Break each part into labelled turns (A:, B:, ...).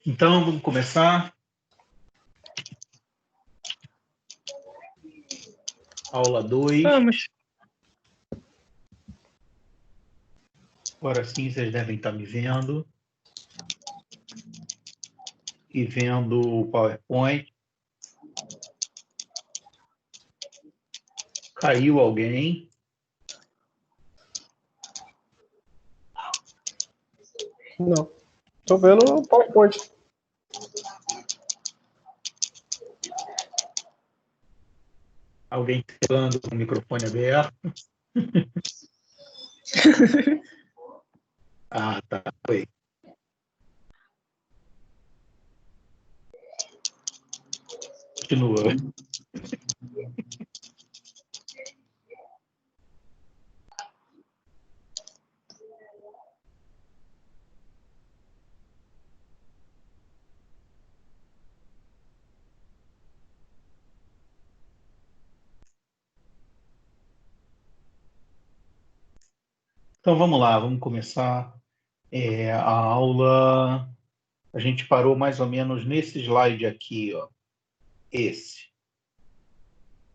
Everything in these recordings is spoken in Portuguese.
A: Então, vamos começar. Aula 2.
B: Vamos.
A: Agora sim, vocês devem estar me vendo. E vendo o PowerPoint. Caiu alguém?
C: Não. Tô vendo o PowerPoint.
A: Alguém falando com o microfone aberto? Ah, tá. Foi. Continua. Então, vamos lá. Vamos começar a aula. A gente parou mais ou menos nesse slide aqui, ó. Esse.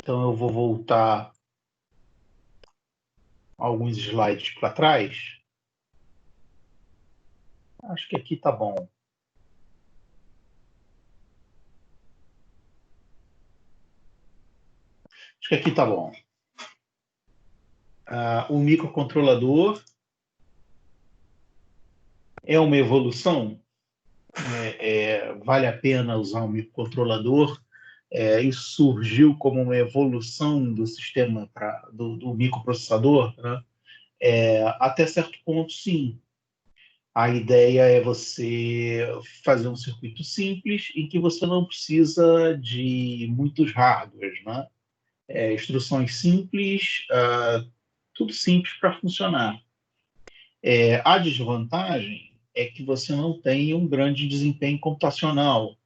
A: Então, eu vou voltar alguns slides para trás. Acho que aqui tá bom. Acho que aqui tá bom. O microcontrolador é uma evolução? Vale a pena usar um microcontrolador? Isso surgiu como uma evolução do sistema do microprocessador, né? Até certo ponto, sim. A ideia é você fazer um circuito simples em que você não precisa de muitos hardwares, né? Instruções simples, tudo simples para funcionar. A desvantagem é que você não tem um grande desempenho computacional.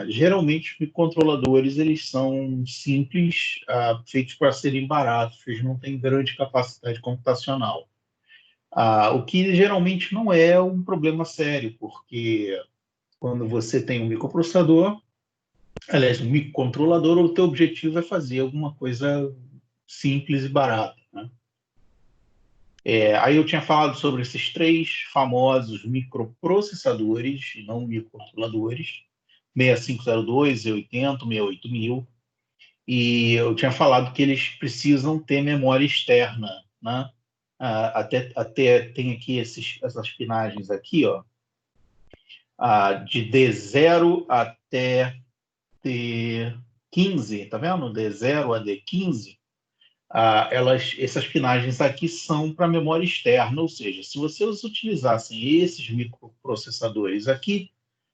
A: Geralmente, os microcontroladores eles são simples, feitos para serem baratos, eles não têm grande capacidade computacional. O que geralmente não é um problema sério, porque quando você tem um microprocessador, aliás, um microcontrolador, o teu objetivo é fazer alguma coisa simples e barata, né? Aí eu tinha falado sobre esses três famosos microprocessadores, e não microcontroladores, 6502, E80, 68000, e eu tinha falado que eles precisam ter memória externa, né? Até tem aqui essas pinagens aqui, ó, de D0 até D15, tá vendo? D0 a D15, essas pinagens aqui são para memória externa, ou seja, se vocês utilizassem esses microprocessadores aqui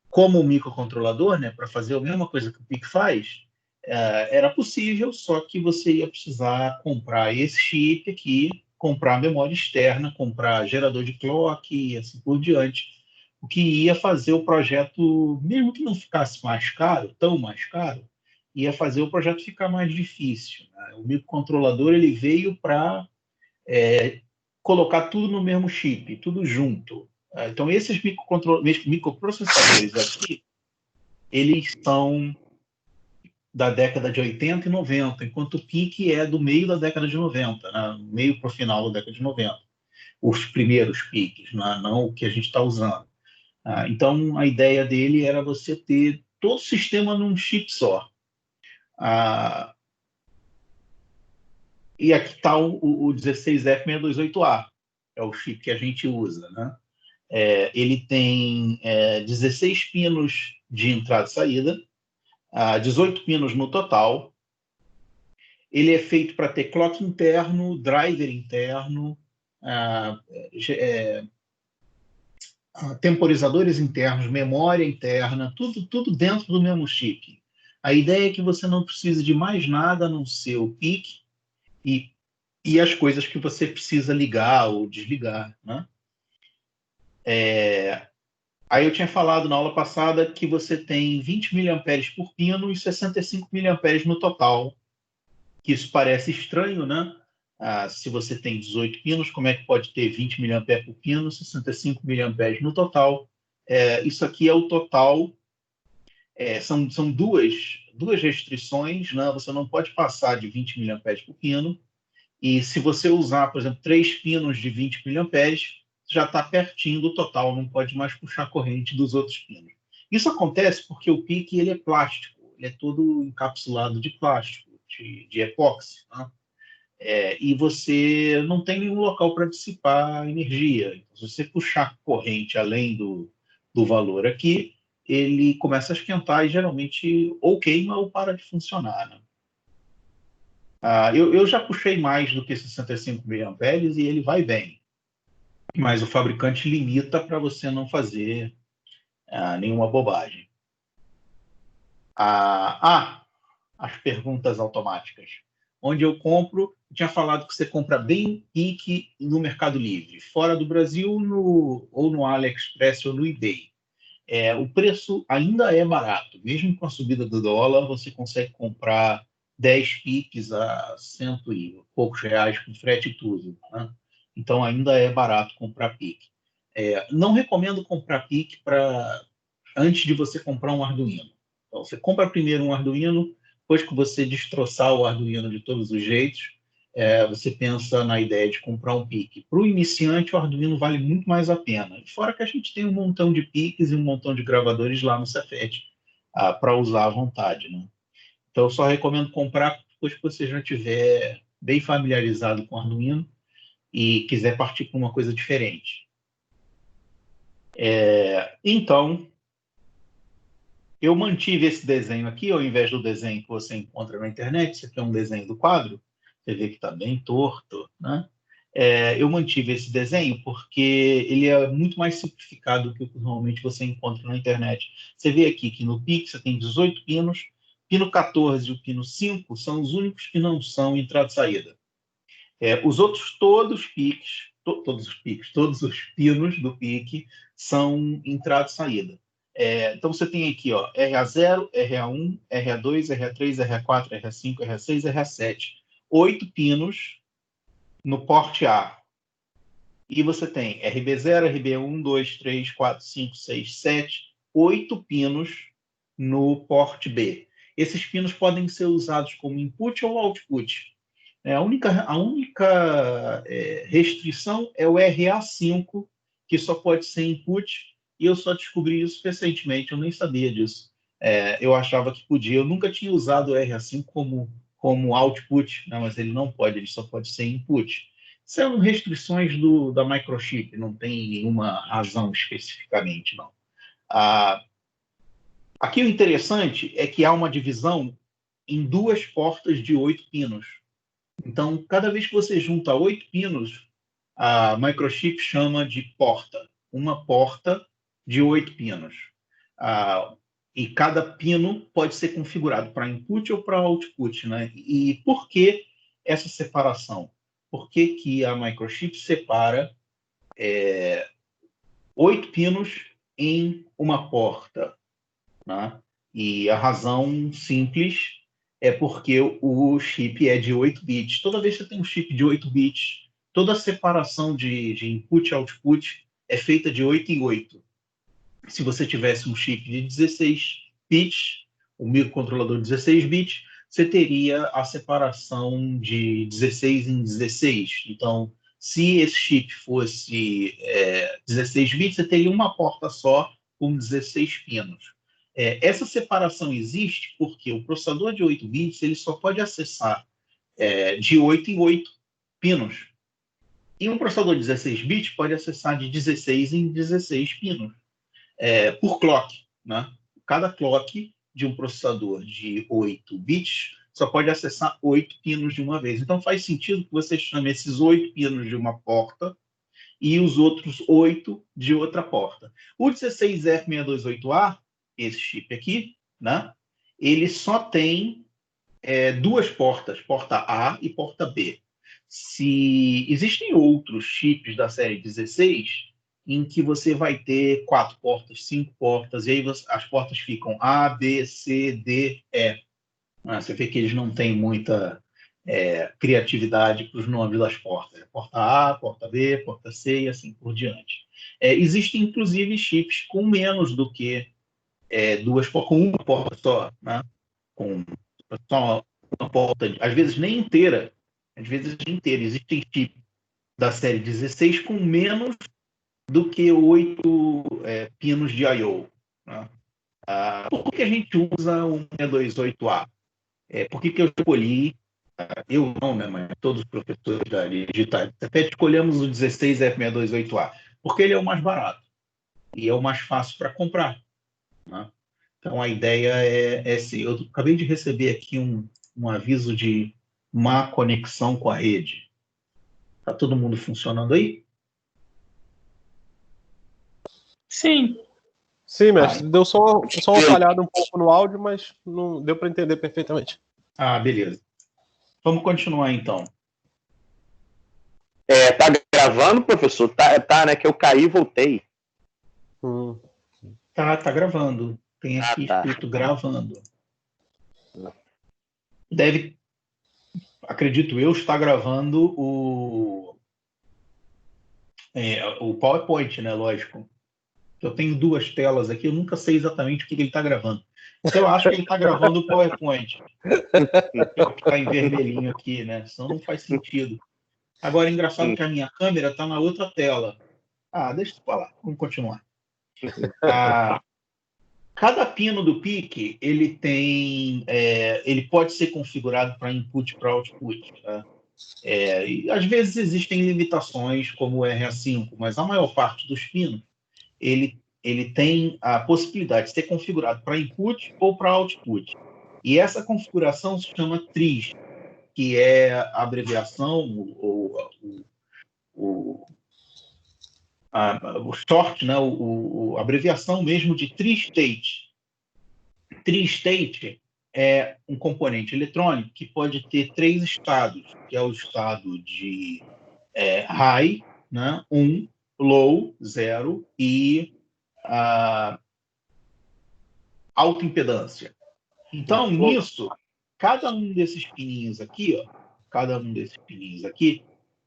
A: como um microcontrolador, né, para fazer a mesma coisa que o PIC faz, era possível, só que você ia precisar comprar esse chip aqui, comprar memória externa, comprar gerador de clock e assim por diante, o que ia fazer o projeto, mesmo que não ficasse mais caro, tão mais caro, ia fazer o projeto ficar mais difícil, né? O microcontrolador ele veio para colocar tudo no mesmo chip, tudo junto. Então, esses microprocessadores aqui, eles são da década de 80 e 90, enquanto o PIC é do meio da década de 90, né? Meio para o final da década de 90. Os primeiros PICs, né? Não o que a gente está usando. Então, a ideia dele era você ter todo o sistema num chip só. E aqui está o 16F628A, é o chip que a gente usa, né? Ele tem 16 pinos de entrada e saída, 18 pinos no total. Ele é feito para ter clock interno, driver interno, temporizadores internos, memória interna, tudo dentro do mesmo chip. A ideia é que você não precise de mais nada a não ser o PIC e as coisas que você precisa ligar ou desligar, né? Aí eu tinha falado na aula passada que você tem 20 miliamperes por pino e 65 miliamperes no total. Que isso parece estranho, né? Se você tem 18 pinos, como é que pode ter 20 miliamperes por pino, 65 miliamperes no total? Isso aqui é o total. São duas restrições, né? Você não pode passar de 20 miliamperes por pino. E se você usar, por exemplo, 3 pinos de 20 miliamperes, já está pertinho do total, não pode mais puxar corrente dos outros pinos. Isso acontece porque o PIC ele é plástico, ele é todo encapsulado de plástico, de epóxi, né? E você não tem nenhum local para dissipar energia. Então, se você puxar corrente além do valor aqui, ele começa a esquentar e geralmente ou queima ou para de funcionar, né? Eu já puxei mais do que 65 miliamperes e ele vai bem, mas o fabricante limita para você não fazer nenhuma bobagem. As perguntas automáticas. Onde eu compro, eu tinha falado que você compra bem PIC no Mercado Livre, fora do Brasil, ou no AliExpress ou no eBay. O preço ainda é barato, mesmo com a subida do dólar, você consegue comprar 10 PICs a cento e poucos reais com frete e tudo, né? Então ainda é barato comprar PIC. Não recomendo comprar PIC antes de você comprar um Arduino. Então, você compra primeiro um Arduino, depois que você destroçar o Arduino de todos os jeitos, você pensa na ideia de comprar um PIC. Para o iniciante, o Arduino vale muito mais a pena. Fora que a gente tem um montão de PICs e um montão de gravadores lá no Cefet para usar à vontade, né? Então, eu só recomendo comprar depois que você já estiver bem familiarizado com o Arduino e quiser partir para uma coisa diferente. Então, eu mantive esse desenho aqui, ao invés do desenho que você encontra na internet. Esse aqui é um desenho do quadro. Você vê que está bem torto, né? Eu mantive esse desenho porque ele é muito mais simplificado do que o que normalmente você encontra na internet. Você vê aqui que no PIC você tem 18 pinos, pino 14 e o pino 5 são os únicos que não são entrada e saída. Os outros todos os pinos do PIC são entrada e saída. Então você tem aqui, ó, RA0, RA1, RA2, RA3, RA4, RA5, RA6, RA7. 8 pinos no porte A. E você tem RB0, RB1, 2, 3, 4, 5, 6, 7, 8 pinos no porte B. Esses pinos podem ser usados como input ou output. A única restrição é o RA5, que só pode ser input, e eu só descobri isso recentemente, eu nem sabia disso. Eu achava que podia, eu nunca tinha usado o RA5 como output, né, mas ele não pode, ele só pode ser input. São restrições da microchip, não tem nenhuma razão especificamente, não. Aqui o interessante é que há uma divisão em 2 portas de 8 pinos. Então, cada vez que você junta 8 pinos, a microchip chama de porta. Uma porta de 8 pinos. E cada pino pode ser configurado para input ou para output, né? E por que essa separação? Por que a microchip separa 8 pinos em uma porta, né? E a razão simples é porque o chip é de 8 bits. Toda vez que você tem um chip de 8 bits, toda a separação de input e output é feita de 8 em 8. Se você tivesse um chip de 16 bits, um microcontrolador de 16 bits, você teria a separação de 16 em 16. Então, se esse chip fosse 16 bits, você teria uma porta só com 16 pinos. Essa separação existe porque o processador de 8 bits ele só pode acessar de 8 em 8 pinos. E um processador de 16 bits pode acessar de 16 em 16 pinos, por clock, né? Cada clock de um processador de 8 bits só pode acessar 8 pinos de uma vez. Então faz sentido que você chame esses 8 pinos de uma porta e os outros 8 de outra porta. O 16F628A, esse chip aqui, né? Ele só tem 2 portas, porta A e porta B. Se existem outros chips da série 16 em que você vai ter 4 portas, 5 portas, e aí as portas ficam A, B, C, D, E. Você vê que eles não têm muita criatividade para os nomes das portas. Porta A, porta B, porta C e assim por diante. Existem, inclusive, chips com menos do que com uma porta só, né? Com só uma porta, às vezes nem inteira, Existem chips da série 16 com menos do que 8 pinos de I/O. Né? Por que a gente usa o 628A? Por que eu escolhi, eu não, né, mas todos os professores da área digital, até escolhemos o 16F628A? Porque ele é o mais barato e é o mais fácil para comprar. Né? Então, a ideia é assim, eu acabei de receber aqui um aviso de má conexão com a rede. Está todo mundo funcionando aí?
B: Sim.
C: Sim, mestre. Deu só uma falhada um pouco no áudio, mas não deu para entender perfeitamente.
A: Beleza. Vamos continuar, então.
D: Tá gravando, professor? Tá, né? Que eu caí e voltei.
A: Tá gravando. Tem aqui escrito gravando. Deve, acredito eu, estar gravando o PowerPoint, né? Lógico. Eu tenho 2 telas aqui, eu nunca sei exatamente o que ele está gravando. Então, eu acho que ele está gravando o PowerPoint. É o que está em vermelhinho aqui, né? Senão não faz sentido. Agora, engraçado que a minha câmera está na outra tela. Deixa eu falar. Vamos continuar. Cada pino do PIC, ele pode ser configurado para input e para output. Tá? E às vezes existem limitações, como o RA5, mas a maior parte dos pinos, ele tem a possibilidade de ser configurado para input ou para output. E essa configuração se chama TRIS, que é a abreviação, o short, né? A abreviação mesmo de Tri-State. Tri-State é um componente eletrônico que pode ter 3 estados, que é o estado de high, né? 1, low, 0 e alta impedância. Então, nisso, cada um desses pininhos aqui,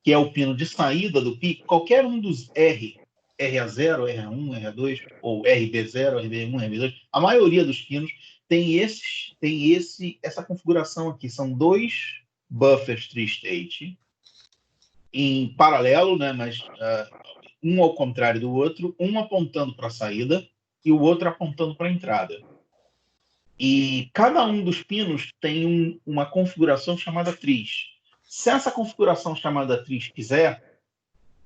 A: que é o pino de saída do PIC, qualquer um dos RA0, RA1, RA2, ou RB0, RB1, RB2, a maioria dos pinos tem essa configuração aqui. São 2 buffers tri-state em paralelo, né, mas um ao contrário do outro, um apontando para a saída e o outro apontando para a entrada. E cada um dos pinos tem uma configuração chamada tris. Se essa configuração chamada tris quiser,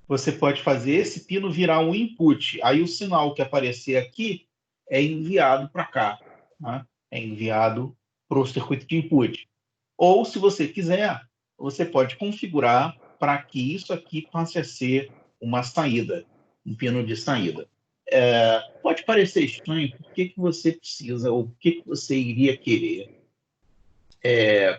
A: você pode fazer esse pino virar um input. Aí o sinal que aparecer aqui é enviado para cá. Né? É enviado para o circuito de input. Ou, se você quiser, você pode configurar para que isso aqui passe a ser uma saída, um pino de saída. Pode parecer estranho, por que você precisa, ou por que você iria querer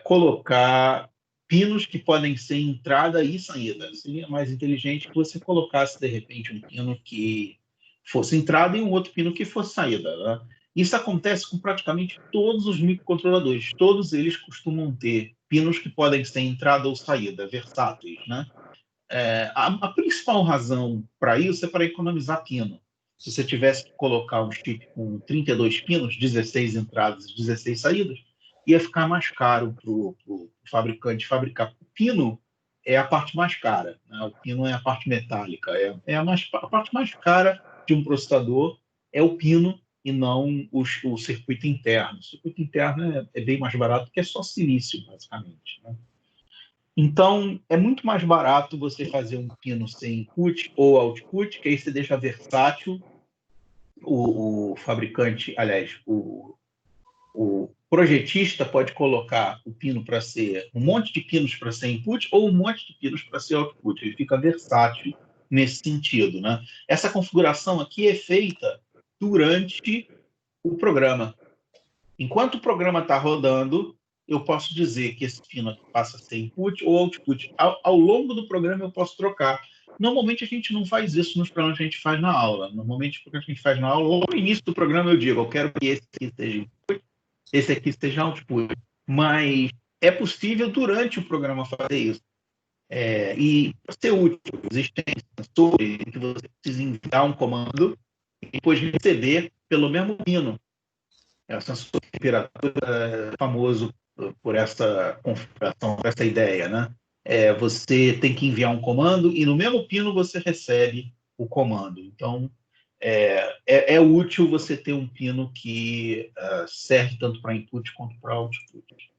A: colocar pinos que podem ser entrada e saída? Seria mais inteligente que você colocasse, de repente, um pino que fosse entrada e um outro pino que fosse saída. Né? Isso acontece com praticamente todos os microcontroladores. Todos eles costumam ter pinos que podem ser entrada ou saída, versáteis. Né? A principal razão para isso é para economizar pino. Se você tivesse que colocar um chip com 32 pinos, 16 entradas e 16 saídas, ia ficar mais caro para o fabricante fabricar. O pino é a parte mais cara, né? O pino é a parte metálica. A parte mais cara de um processador é o pino e não o circuito interno. O circuito interno é bem mais barato, porque é só silício, basicamente. Né? Então, é muito mais barato você fazer um pino sem input ou output, que aí você deixa versátil o fabricante, aliás, o projetista pode colocar o pino para ser um monte de pinos para ser input ou um monte de pinos para ser output. Ele fica versátil nesse sentido. Né? Essa configuração aqui é feita durante o programa. Enquanto o programa está rodando, eu posso dizer que esse pino aqui passa a ser input ou output. Ao longo do programa, eu posso trocar. Normalmente, a gente não faz isso nos programas que a gente faz na aula. Normalmente, o que a gente faz na aula, no início do programa, eu digo, eu quero que esse aqui seja input, esse aqui seja output. Mas é possível durante o programa fazer isso. E para ser útil, existem sensores em que você precisa enviar um comando e depois receber pelo mesmo pino. O sensor de temperatura famoso por essa configuração, por essa ideia, né? Você tem que enviar um comando e no mesmo pino você recebe o comando. Então, é útil você ter um pino que serve tanto para input quanto para output.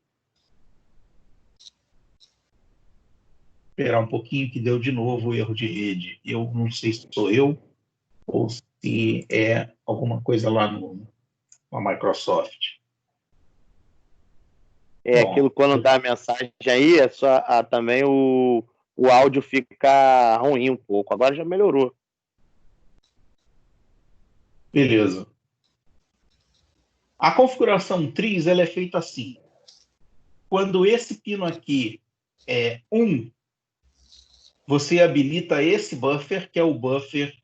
A: Esperar um pouquinho que deu de novo o erro de rede. Eu não sei se sou eu ou se é alguma coisa lá na Microsoft. Bom,
D: Aquilo quando dá a mensagem aí, é só também o áudio fica ruim um pouco. Agora já melhorou.
A: Beleza. A configuração TRIZ ela é feita assim. Quando esse pino aqui é 1, você habilita esse buffer, que é o buffer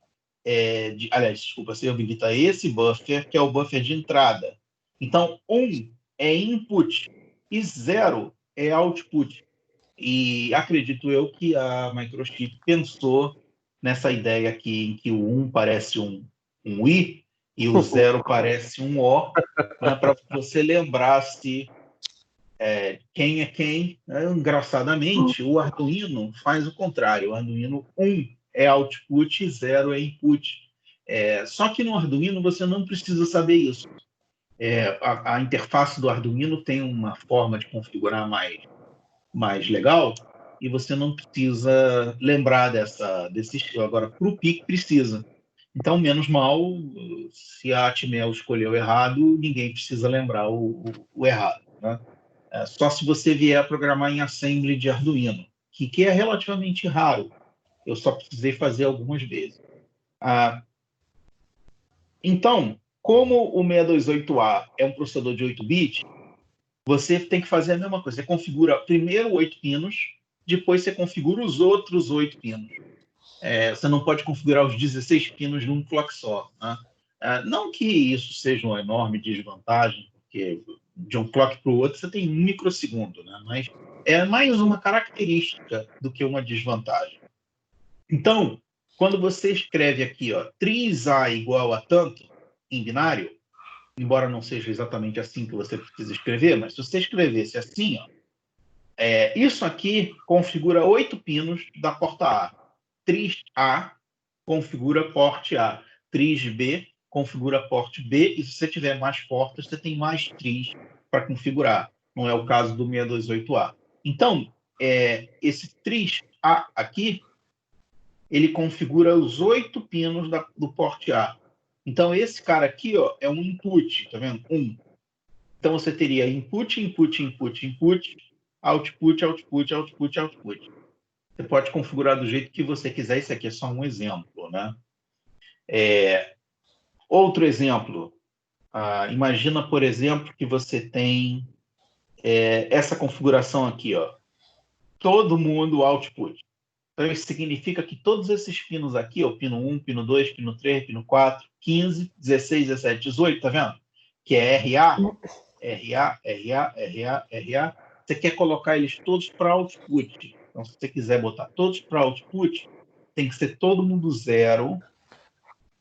A: você habilita esse buffer, que é o buffer de entrada. Então, 1 é input e 0 é output. E acredito eu que a Microchip pensou nessa ideia aqui, em que o 1 parece um I e o 0 parece um O, né, para você lembrar-se quem é quem. Engraçadamente, o Arduino faz o contrário. O Arduino 1 é output e 0 é input. Só que no Arduino você não precisa saber isso. A interface do Arduino tem uma forma de configurar mais legal e você não precisa lembrar desse estilo. Agora, para o PIC precisa. Então, menos mal, se a Atmel escolheu errado, ninguém precisa lembrar o errado, né? Só se você vier a programar em assembly de Arduino, que é relativamente raro. Eu só precisei fazer algumas vezes. Então, como o 628A é um processador de 8 bits, você tem que fazer a mesma coisa. Você configura primeiro 8 pinos, depois você configura os outros 8 pinos. Você não pode configurar os 16 pinos num clock só, né? Não que isso seja uma enorme desvantagem, porque de um clock para o outro você tem 1 microsegundo, né? Mas é mais uma característica do que uma desvantagem. Então, quando você escreve aqui, ó, 3A igual a tanto, em binário, embora não seja exatamente assim que você precisa escrever, mas se você escrevesse assim, ó, isso aqui configura 8 pinos da porta A. 3A configura porte A. 3B configura porte B. E se você tiver mais portas, você tem mais 3 para configurar. Não é o caso do 628A. Então, esse 3A aqui, ele configura os 8 pinos do porte A. Então, esse cara aqui, ó, é um input, tá vendo? Então, você teria input, input, input, input, output, output, output, output. Você pode configurar do jeito que você quiser. Isso aqui é só um exemplo, né? Outro exemplo. Imagina, por exemplo, que você tem essa configuração aqui, ó. Todo mundo output. Então, isso significa que todos esses pinos aqui, ó, pino 1, pino 2, pino 3, pino 4, 15, 16, 17, 18, tá vendo? Que é RA, RA, RA, RA, RA. Você quer colocar eles todos para output. Então, se você quiser botar todos para output, tem que ser todo mundo 0,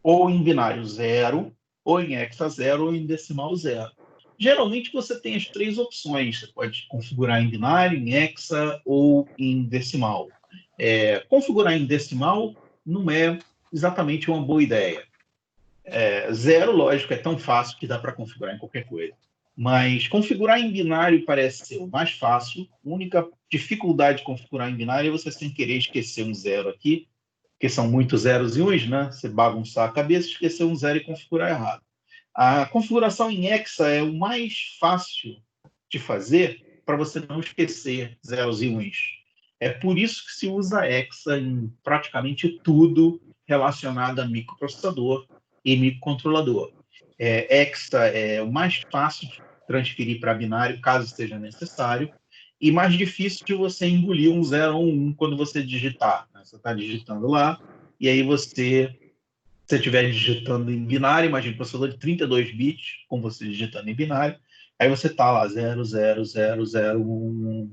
A: ou em binário 0, ou em hexa 0, ou em decimal 0. Geralmente você tem as 3 opções. Você pode configurar em binário, em hexa ou em decimal. Configurar em decimal não é exatamente uma boa ideia. 0, lógico, é tão fácil que dá para configurar em qualquer coisa. Mas configurar em binário parece ser o mais fácil. A única dificuldade de configurar em binário é você sem querer esquecer um 0 aqui, porque são muitos zeros e uns, né? Você bagunçar a cabeça, esquecer um 0 e configurar errado. A configuração em hexa é o mais fácil de fazer para você não esquecer zeros e uns. É por isso que se usa hexa em praticamente tudo relacionado a microprocessador e microcontrolador. Hexa é o mais fácil de transferir para binário, caso seja necessário, e mais difícil de você engolir um 0 ou um 1 quando você digitar, né? Você está digitando lá, e aí se estiver digitando em binário, imagina um processador de 32 bits, com você digitando em binário, Aí você tá lá, 0,00001.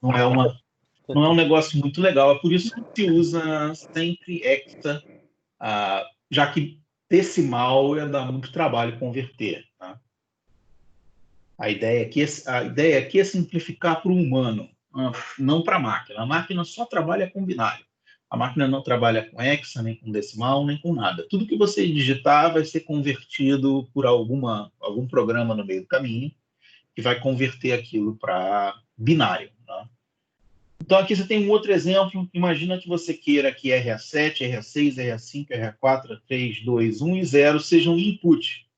A: Não é um negócio muito legal. É por isso que se usa sempre hexa, já que decimal ia dar muito trabalho converter. Tá? A ideia aqui é simplificar para o humano, não para a máquina. A máquina só trabalha com binário. A máquina não trabalha com hexa, nem com decimal, nem com nada. Tudo que você digitar vai ser convertido por algum programa no meio do caminho que vai converter aquilo para binário. Tá? Então, aqui você tem um outro exemplo. Imagina que você queira que RA7, RA6, RA5, RA4, 3, 2, 1 e 0 sejam input.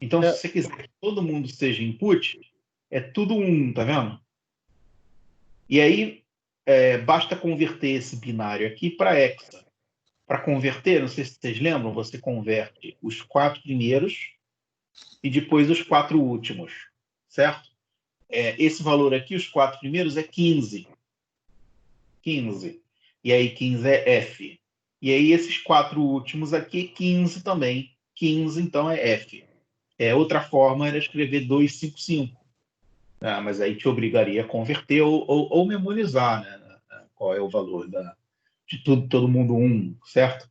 A: Então, se você quiser que todo mundo seja input, é tudo 1, tá vendo? E aí, basta converter esse binário aqui para hexa. Para converter, não sei se vocês lembram, você converte os 4 primeiros e depois os 4 últimos, certo? Esse valor aqui, os 4 primeiros, é 15. 15. E aí 15 é F. E aí esses 4 últimos aqui, 15 também. 15, então, é F. Outra forma era escrever 255. Mas aí te obrigaria a converter ou memorizar, né? Qual é o valor de todo mundo 1, certo?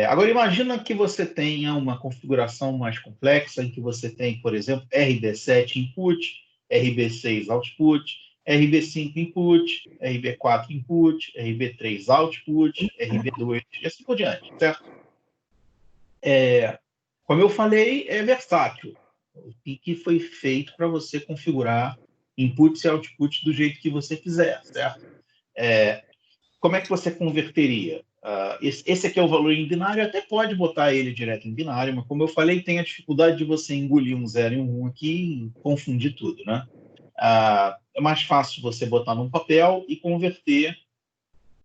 A: Agora, imagina que você tenha uma configuração mais complexa, em que você tem, por exemplo, RB7 input, RB6 output, RB5 input, RB4 input, RB3 output, RB2 e assim por diante, certo? Como eu falei, é versátil. O PIC foi feito para você configurar inputs e outputs do jeito que você quiser, certo? Como é que você converteria? Esse aqui é o valor em binário, até pode botar ele direto em binário, mas como eu falei, tem a dificuldade de você engolir um 0 e um 1 aqui e confundir tudo, né? É mais fácil você botar num papel e converter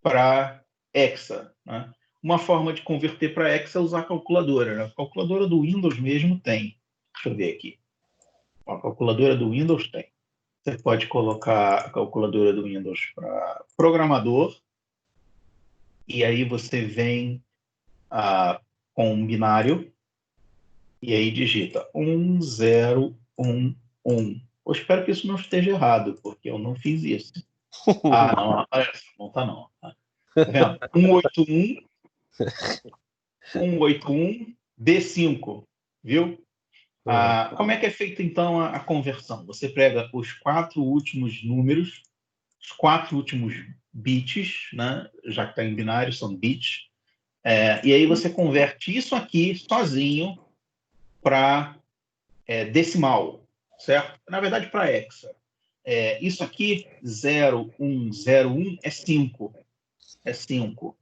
A: para hexa, né? Uma forma de converter para hexa é usar a calculadora, né? A calculadora do Windows mesmo tem. Deixa eu ver aqui. A calculadora do Windows tem. Você pode colocar a calculadora do Windows para programador, e aí você vem com um binário, e aí digita 1011. Eu espero que isso não esteja errado, porque eu não fiz isso. Não aparece, não tá não. Tá vendo? 181 B5, viu? Como é que é feita, então, a conversão? Você pega os 4 últimos números, os 4 últimos bits, né? Já que está em binário, são bits, e aí você converte isso aqui sozinho para decimal, certo? Na verdade, para hexa. Isso aqui, 0101, é 5. É 5.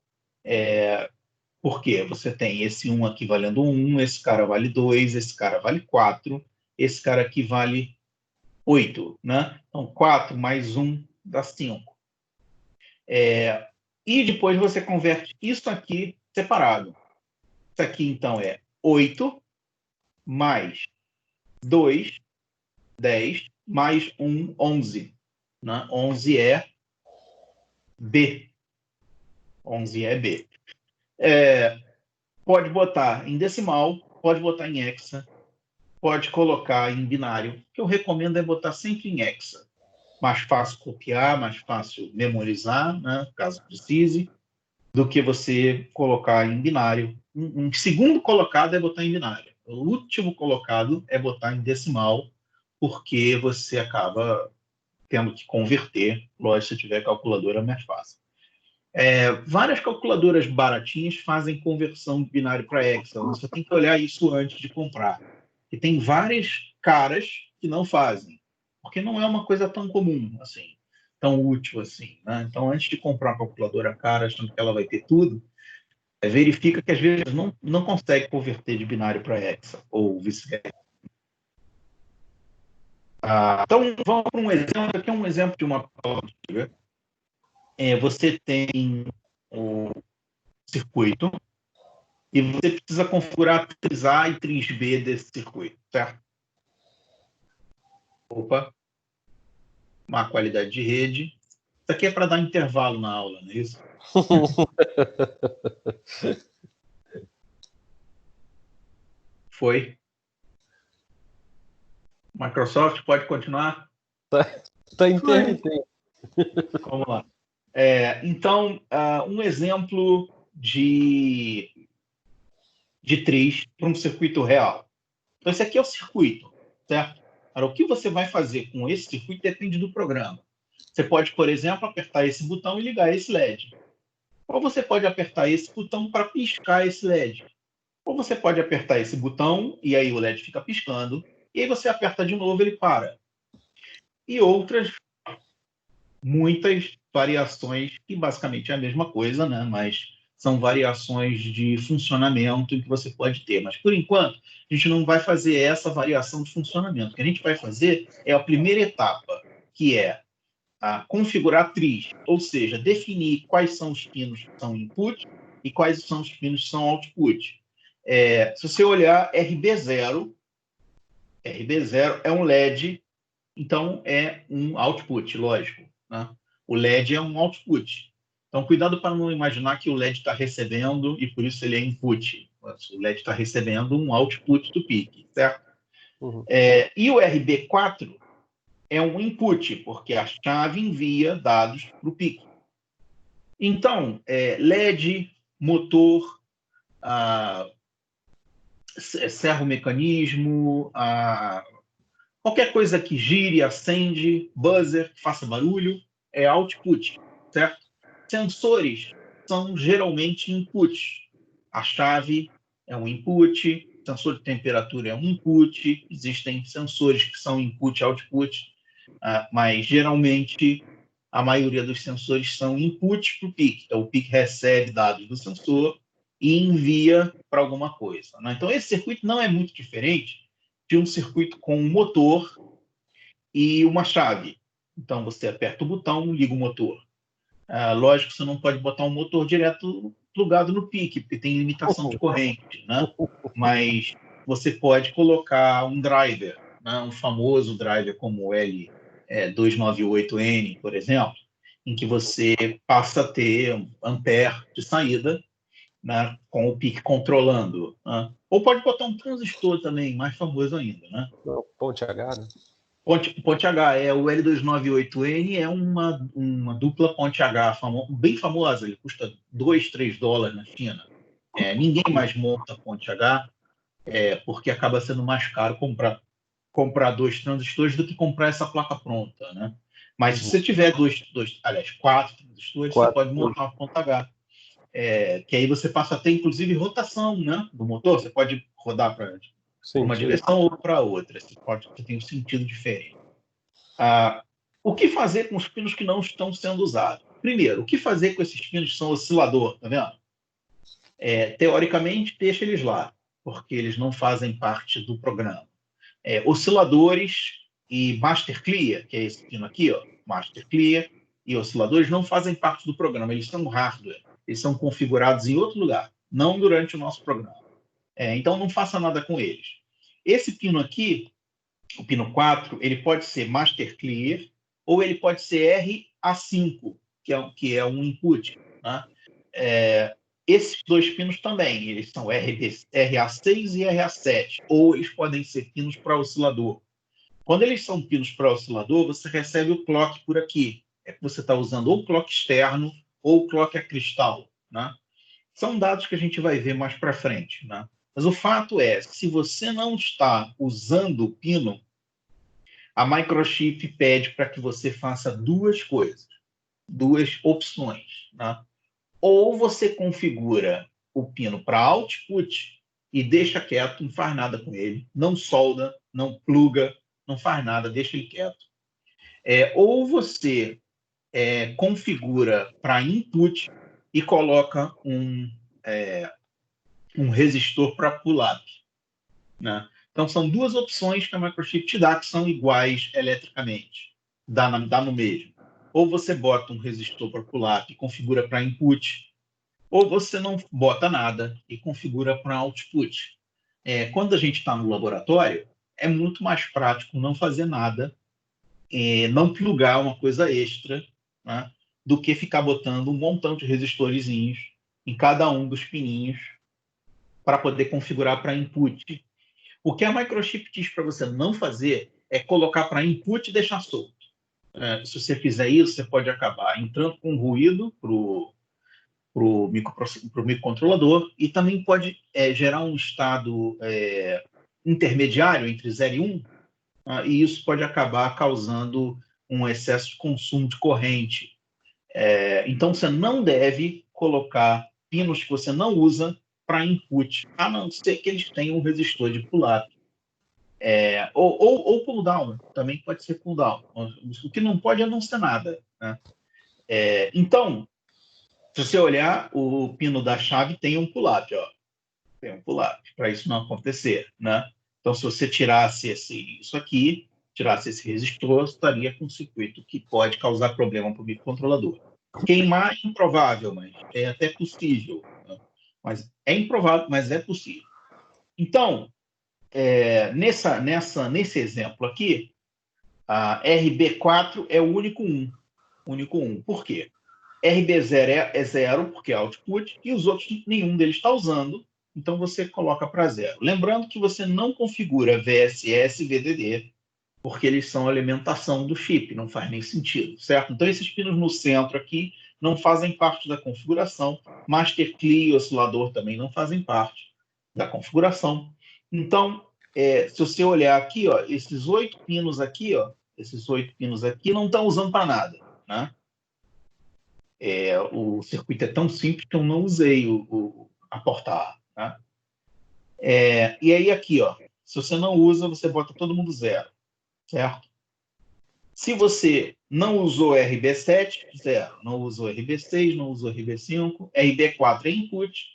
A: Por quê? Você tem esse 1 aqui valendo 1, esse cara vale 2, esse cara vale 4, esse cara aqui vale 8, né? Então, 4 mais 1 dá 5. E depois você converte isso aqui separado. Isso aqui, então, é 8 mais 2, 10, mais 1, 11. Né? 11 é B. 11 é B. Pode botar em decimal, pode botar em hexa, pode colocar em binário. O que eu recomendo é botar sempre em hexa. Mais fácil copiar, mais fácil memorizar, né, caso precise, do que você colocar em binário. Um segundo colocado é botar em binário. O último colocado é botar em decimal, porque você acaba tendo que converter. Lógico, se tiver calculadora é mais fácil. Várias calculadoras baratinhas fazem conversão de binário para hexa. Você tem que olhar isso antes de comprar. E tem várias caras que não fazem, porque não é uma coisa tão comum, assim, tão útil assim, né? Então, antes de comprar uma calculadora cara, achando que ela vai ter tudo, verifica que às vezes não consegue converter de binário para hexa, ou vice-versa. Então, vamos para um exemplo. Aqui é um exemplo de uma prova antiga. Você tem o circuito e você precisa configurar 3A e 3B desse circuito, certo? Opa, má qualidade de rede. Isso aqui é para dar intervalo na aula, não é isso? Foi. Microsoft, pode continuar?
C: Tá intermitente.
A: Vamos lá. Então, um exemplo de triz para um circuito real. Então, esse aqui é o circuito, certo? Agora, o que você vai fazer com esse circuito depende do programa. Você pode, por exemplo, apertar esse botão e ligar esse LED. Ou você pode apertar esse botão para piscar esse LED. Ou você pode apertar esse botão e aí o LED fica piscando. E aí você aperta de novo, ele para. E outras, muitas variações, que basicamente é a mesma coisa, né? Mas são variações de funcionamento que você pode ter. Mas, por enquanto, a gente não vai fazer essa variação de funcionamento. O que a gente vai fazer é a primeira etapa, que é configurar a triz, ou seja, definir quais são os pinos que são input e quais são os pinos que são output. Se você olhar RB0 é um LED, então é um output, lógico, né? O LED é um output. Então, cuidado para não imaginar que o LED está recebendo e por isso ele é input. O LED está recebendo um output do PIC, certo?
C: Uhum.
A: E o RB4 é um input, porque a chave envia dados para o PIC. Então, LED, motor, servo-mecanismo, qualquer coisa que gire, acende, buzzer, que faça barulho, é output, certo? Sensores são geralmente inputs. A chave é um input, sensor de temperatura é um input, existem sensores que são input e output, mas geralmente a maioria dos sensores são inputs para o PIC. Então, o PIC recebe dados do sensor e envia para alguma coisa, né? Então, esse circuito não é muito diferente de um circuito com um motor e uma chave. Então, você aperta o botão, liga o motor. Lógico que você não pode botar um motor direto plugado no PIC, porque tem limitação de corrente, né? Mas você pode colocar um driver, né? Um famoso driver como o L298N, por exemplo, em que você passa a ter ampere de saída, né? Com o PIC controlando, né? Ou pode botar um transistor também, mais famoso ainda, né?
C: Não, ponte H, né?
A: Ponte H, o L298N é uma dupla ponte H bem famosa, ele custa $2, $3 na China. Ninguém mais monta ponte H, porque acaba sendo mais caro comprar 2 transistores do que comprar essa placa pronta, né? Mas se você tiver 4 transistores, você pode montar uma ponta H. Que aí você passa a ter, inclusive, rotação, né, do motor. Você pode rodar para uma direção ou para outra. Você tem um sentido diferente. O que fazer com os pinos que não estão sendo usados? Primeiro, o que fazer com esses pinos que são oscilador? Tá vendo? Teoricamente, deixa eles lá, porque eles não fazem parte do programa. Osciladores e master clear, que é esse pino aqui, ó, master clear, e osciladores não fazem parte do programa, eles são hardware, eles são configurados em outro lugar, não durante o nosso programa. Então, não faça nada com eles. Esse pino aqui, o pino 4, ele pode ser master clear ou ele pode ser RA5, que é um input, né? Esses 2 pinos também, eles são RA6 e RA7, ou eles podem ser pinos para oscilador. Quando eles são pinos para oscilador, você recebe o clock por aqui. Você está usando ou clock externo ou clock a cristal, né? São dados que a gente vai ver mais para frente, né? Mas o fato é, se você não está usando o pino, a Microchip pede para que você faça 2 coisas, 2 opções, né? Ou você configura o pino para output e deixa quieto, não faz nada com ele, não solda, não pluga, não faz nada, deixa ele quieto. Ou você configura para input e coloca um resistor para pull-up, né? Então, são 2 opções que a Microchip te dá que são iguais eletricamente. Dá no mesmo. Ou você bota um resistor para pull-up e configura para input, ou você não bota nada e configura para output. Quando a gente está no laboratório, é muito mais prático não fazer nada, não plugar uma coisa extra, né, do que ficar botando um montão de resistorzinhos em cada um dos pininhos para poder configurar para input. O que a Microchip diz para você não fazer é colocar para input e deixar solto. Se você fizer isso, você pode acabar entrando com ruído para o microcontrolador e também pode gerar um estado intermediário entre 0 e 1, e isso pode acabar causando um excesso de consumo de corrente. Então, você não deve colocar pinos que você não usa para input, a não ser que eles tenham um resistor de pull-up. Ou pull-down, também pode ser pull-down. O que não pode é não ser nada, né? Então, se você olhar, o pino da chave tem um pull-up, ó. Tem um pull-up, para isso não acontecer, né? Então, se você tirasse isso aqui, tirasse esse resistor, estaria com um circuito que pode causar problema para o microcontrolador. Queimar é improvável, mas é até possível, né? Mas é improvável, mas é possível. Então, nesse exemplo aqui, a RB4 é o único 1. Único 1. Por quê? RB0 é 0, porque é output, e os outros, nenhum deles está usando, então você coloca para 0. Lembrando que você não configura VSS e VDD, porque eles são alimentação do chip, não faz nem sentido, certo? Então, esses pinos no centro aqui não fazem parte da configuração, Master Key e oscilador também não fazem parte da configuração. Então, se você olhar aqui, ó, esses 8 pinos aqui, ó, não estão usando para nada, né? O circuito é tão simples que eu não usei a porta A, né? E aí aqui, ó, se você não usa, você bota todo mundo 0, certo? Se você não usou RB7, 0. Não usou RB6, não usou RB5, RB4 é input,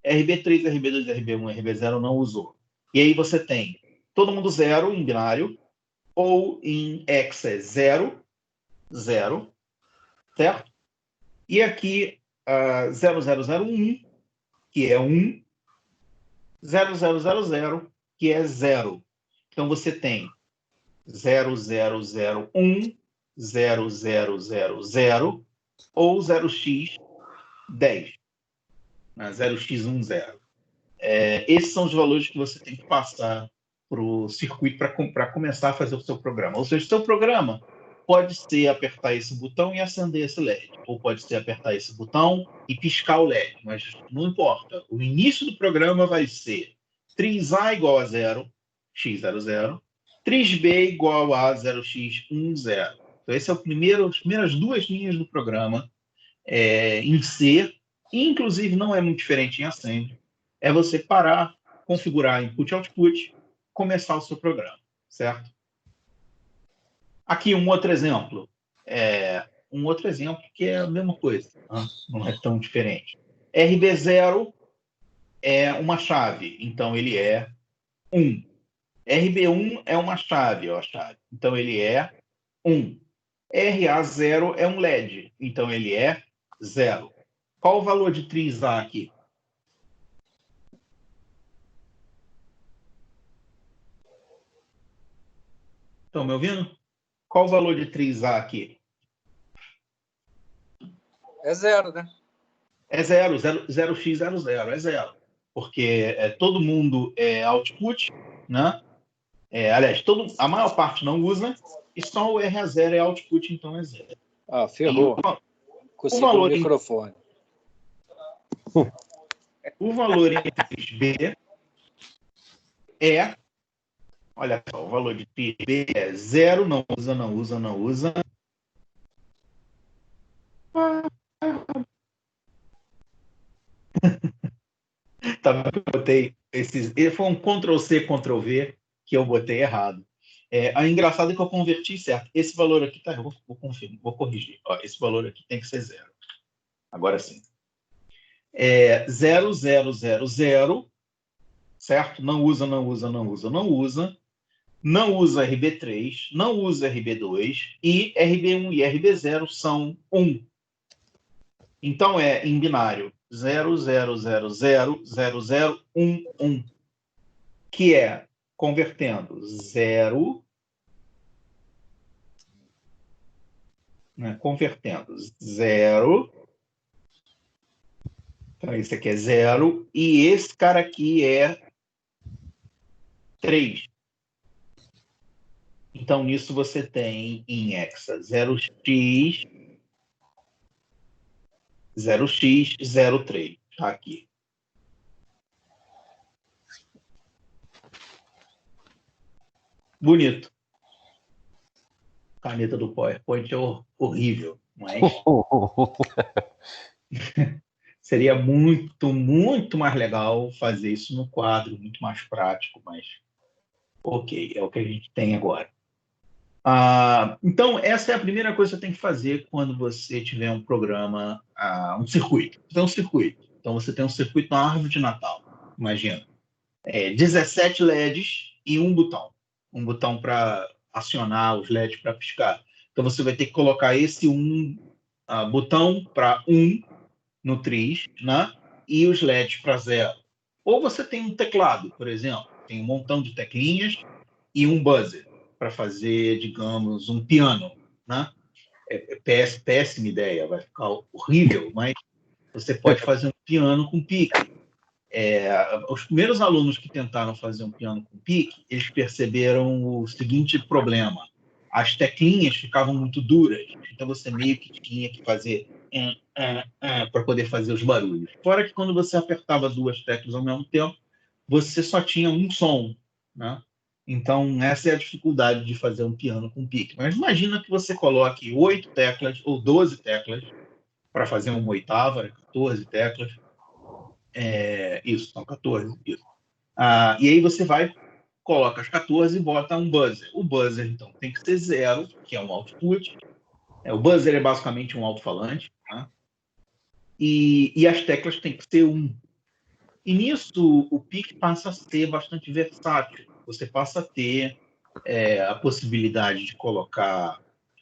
A: RB3, RB2, RB1, RB0 não usou. E aí você tem todo mundo 0 em binário, ou em hexa 0, 0, certo? E aqui, 0001, que é 1, 0000, que é 0. Então, você tem 0001, 0000 ou 0x10, né? 0x10. Esses são os valores que você tem que passar para o circuito para começar a fazer o seu programa. Ou seja, o seu programa pode ser apertar esse botão e acender esse LED, ou pode ser apertar esse botão e piscar o LED, mas não importa. O início do programa vai ser 3A igual a 0, x00, 3B igual a 0x10. Então, esse é as primeiras duas linhas do programa em C, inclusive não é muito diferente em Assembly. É você parar, configurar input e output, começar o seu programa, certo? Aqui um outro exemplo. Que é a mesma coisa, né? Não é tão diferente. RB0 é uma chave, então ele é 1. RB1 é uma chave, então ele é 1. RA0 é um LED, então ele é 0. Qual o valor de 3A aqui? Estão me ouvindo? Qual o valor de 3A aqui?
B: É 0, né?
A: É 0, 0x00, é 0. Porque todo mundo é output, né? Aliás, a maior parte não usa, e só o RA0 é output, então é 0.
B: Ah, ferrou.
A: O valor
B: microfone.
A: O valor em 3B olha só, o valor de 3B é 0, não usa. Tá, eu botei foi um Ctrl+C, Ctrl+V que eu botei errado. Engraçado é que eu converti certo. Esse valor aqui, tá? Eu vou corrigir. Ó, esse valor aqui tem que ser 0. Agora sim. 0000, certo? Não usa. Não usa RB3, não usa RB2, e RB1 e RB0 são 1. Então, em binário 00000011, que é convertendo 0, né, convertendo 0. Então, esse aqui é 0, e esse cara aqui é 3. Então, nisso você tem em hexa 0x, 0x, 03. Está aqui. Bonito. A caneta do PowerPoint é horrível, mas seria muito, muito mais legal fazer isso no quadro, muito mais prático, mas ok, é o que a gente tem agora. Então, essa é a primeira coisa que você tem que fazer quando você tiver um programa, um circuito. Então, você tem um circuito na árvore de Natal, imagina. 17 LEDs e um botão. Um botão para acionar os LEDs para piscar. Então, você vai ter que colocar esse botão para 1 no tris, né? E os LEDs para 0. Ou você tem um teclado, por exemplo. Tem um montão de teclinhas e um buzzer para fazer, digamos, um piano, né? Péssima ideia, vai ficar horrível, mas você pode fazer um piano com pique. Os primeiros alunos que tentaram fazer um piano com pique, eles perceberam o seguinte problema: as teclinhas ficavam muito duras, então você meio que tinha que fazer para poder fazer os barulhos. Fora que quando você apertava duas teclas ao mesmo tempo, você só tinha um som, né? Então, essa é a dificuldade de fazer um piano com pique. Mas imagina que você coloque 8 teclas ou 12 teclas para fazer uma oitava, 14 teclas. Isso, são 14. Isso. E aí você coloca as 14 e bota um buzzer. O buzzer, então, tem que ser 0, que é um output. O buzzer é basicamente um alto-falante. Tá? E as teclas têm que ser 1. E nisso, o pique passa a ser bastante versátil. Você passa a ter a possibilidade de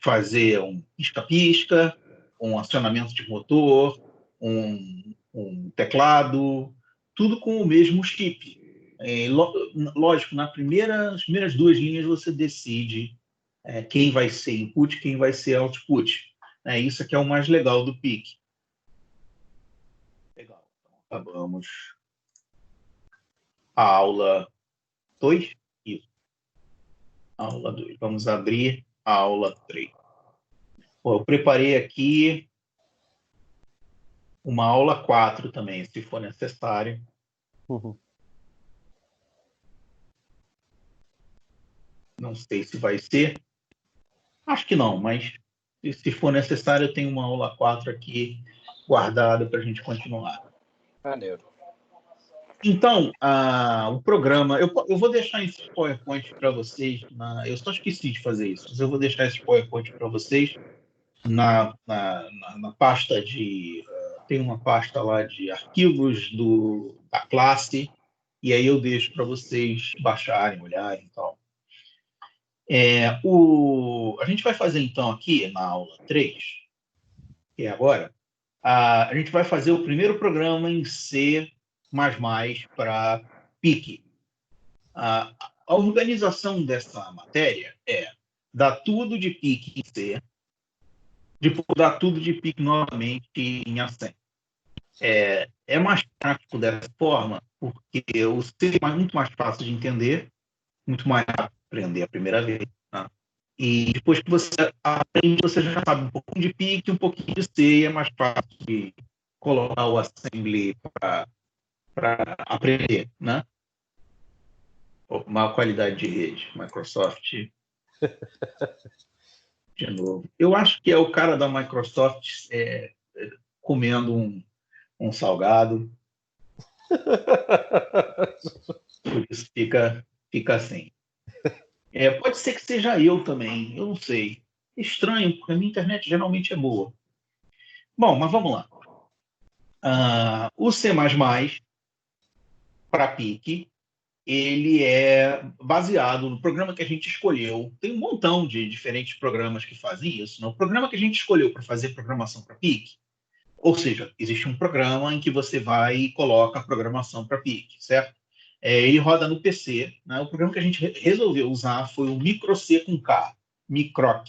A: fazer um pisca-pisca, um acionamento de motor, um teclado, tudo com o mesmo chip. Lógico, nas primeiras duas linhas você decide quem vai ser input e quem vai ser output. Isso aqui é o mais legal do PIC. Legal. Então, acabamos a aula 2. Isso. Aula 2. Vamos abrir a aula 3. Eu preparei aqui uma aula 4 também, se for necessário.
C: Uhum.
A: Não sei se vai ser. Acho que não, mas se for necessário, eu tenho uma aula 4 aqui guardada para a gente continuar.
B: Maneiro.
A: Então, o programa... Eu vou deixar esse PowerPoint para vocês. Eu só esqueci de fazer isso, mas eu vou deixar esse PowerPoint para vocês na pasta de... Tem uma pasta lá de arquivos da classe, e aí eu deixo para vocês baixarem, olharem e tal. A gente vai fazer, então, aqui na aula 3, que é agora, a gente vai fazer o primeiro programa em C++ para PIC. A organização dessa matéria é dar tudo de PIC em C, depois dar tudo de PIC novamente em Assembly. É mais prático dessa forma, porque o C é muito mais fácil de entender, muito mais rápido de aprender a primeira vez. Tá? E depois que você aprende, você já sabe um pouquinho de PIC, um pouquinho de C, e é mais fácil de colocar o Assembly para aprender, né? Má qualidade de rede, Microsoft. De novo. Eu acho que é o cara da Microsoft comendo um salgado. Por isso fica assim. Pode ser que seja eu também, eu não sei. Estranho, porque a minha internet geralmente é boa. Bom, mas vamos lá. O C++ para PIC, ele é baseado no programa que a gente escolheu. Tem um montão de diferentes programas que fazem isso. O programa que a gente escolheu para fazer programação para PIC, ou seja, existe um programa em que você vai e coloca a programação para PIC, certo? Ele roda no PC. Né? O programa que a gente resolveu usar foi o MicroC com K, Microc,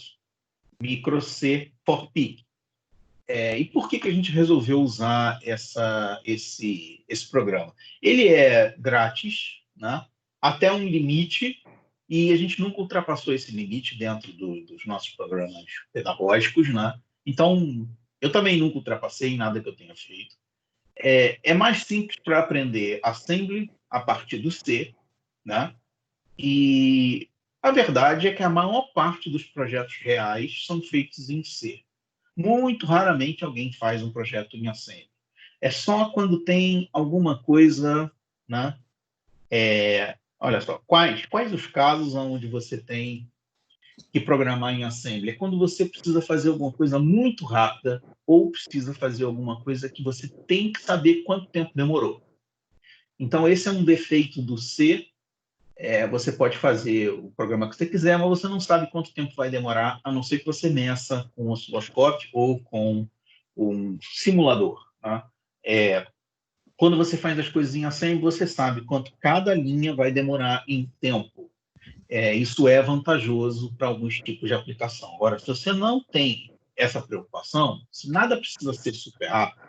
A: MicroC for PIC. E por que a gente resolveu usar esse programa? Ele é grátis, né? Até um limite, e a gente nunca ultrapassou esse limite dentro dos nossos programas pedagógicos, né? Então, eu também nunca ultrapassei nada que eu tenha feito. É mais simples para aprender Assembly a partir do C, né? E a verdade é que a maior parte dos projetos reais são feitos em C. Muito raramente alguém faz um projeto em Assembly. É só quando tem alguma coisa, né? Olha só, quais os casos onde você tem que programar em Assembly? É quando você precisa fazer alguma coisa muito rápida ou precisa fazer alguma coisa que você tem que saber quanto tempo demorou. Então, esse é um defeito do C. Você pode fazer o programa que você quiser, mas você não sabe quanto tempo vai demorar, a não ser que você meça com um osciloscópio ou com um simulador. Tá? Quando você faz as coisas em Assembly, você sabe quanto cada linha vai demorar em tempo. Isso é vantajoso para alguns tipos de aplicação. Agora, se você não tem essa preocupação, se nada precisa ser super rápido,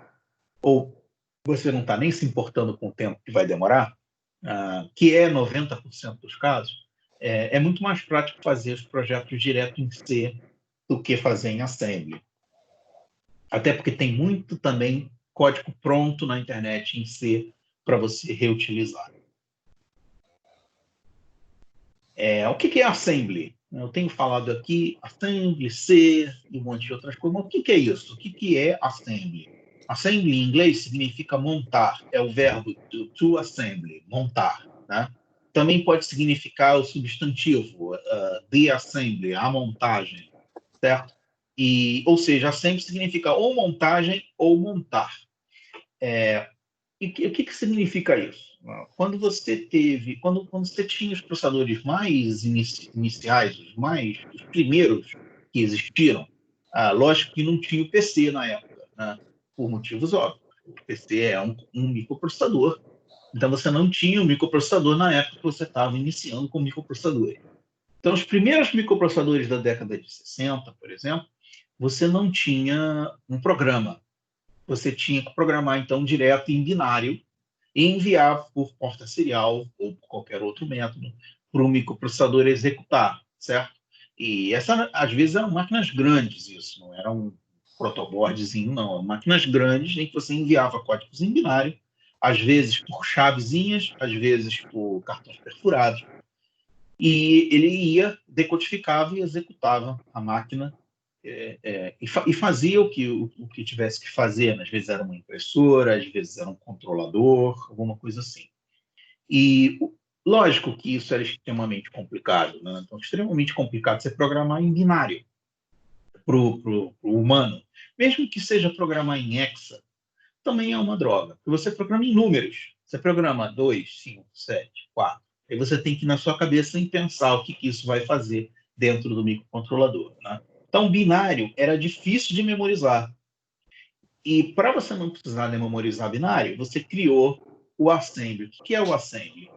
A: ou você não está nem se importando com o tempo que vai demorar, que é 90% dos casos, é muito mais prático fazer os projetos direto em C do que fazer em Assembly. Até porque tem muito também código pronto na internet em C para você reutilizar. O que é Assembly? Eu tenho falado aqui Assembly, C e um monte de outras coisas, mas o que é isso? O que é Assembly? Assembly em inglês significa montar, é o verbo to assembly, montar. Né? Também pode significar o substantivo, the assembly, a montagem, certo? Ou seja, assembly significa ou montagem ou montar. E o que significa isso? Quando você tinha os processadores mais iniciais, os primeiros que existiram, lógico que não tinha o PC na época, né? Por motivos óbvios. O PC é um microprocessador, então você não tinha um microprocessador na época que você estava iniciando com microprocessadores. Então, os primeiros microprocessadores da década de 60, por exemplo, você não tinha um programa. Você tinha que programar, então, direto em binário e enviar por porta serial ou por qualquer outro método para o microprocessador executar, certo? E às vezes, eram máquinas grandes, isso, não era um protoboardzinho, não. Eram máquinas grandes em que você enviava códigos em binário, às vezes por chavezinhas, às vezes por cartões perfurados, e ele ia, decodificava e executava a máquina e fazia o que tivesse que fazer. Às vezes era uma impressora, às vezes era um controlador, alguma coisa assim. E lógico que isso era extremamente complicado, né? Então, extremamente complicado você programar em binário para o humano. Mesmo que seja programar em hexa, também é uma droga. Porque você programa em números. Você programa 2, 5, 7, 4. Aí você tem que ir na sua cabeça em pensar o que isso vai fazer dentro do microcontrolador. Né? Então, binário era difícil de memorizar. E para você não precisar de memorizar binário, você criou o assembly. O que é o assembly?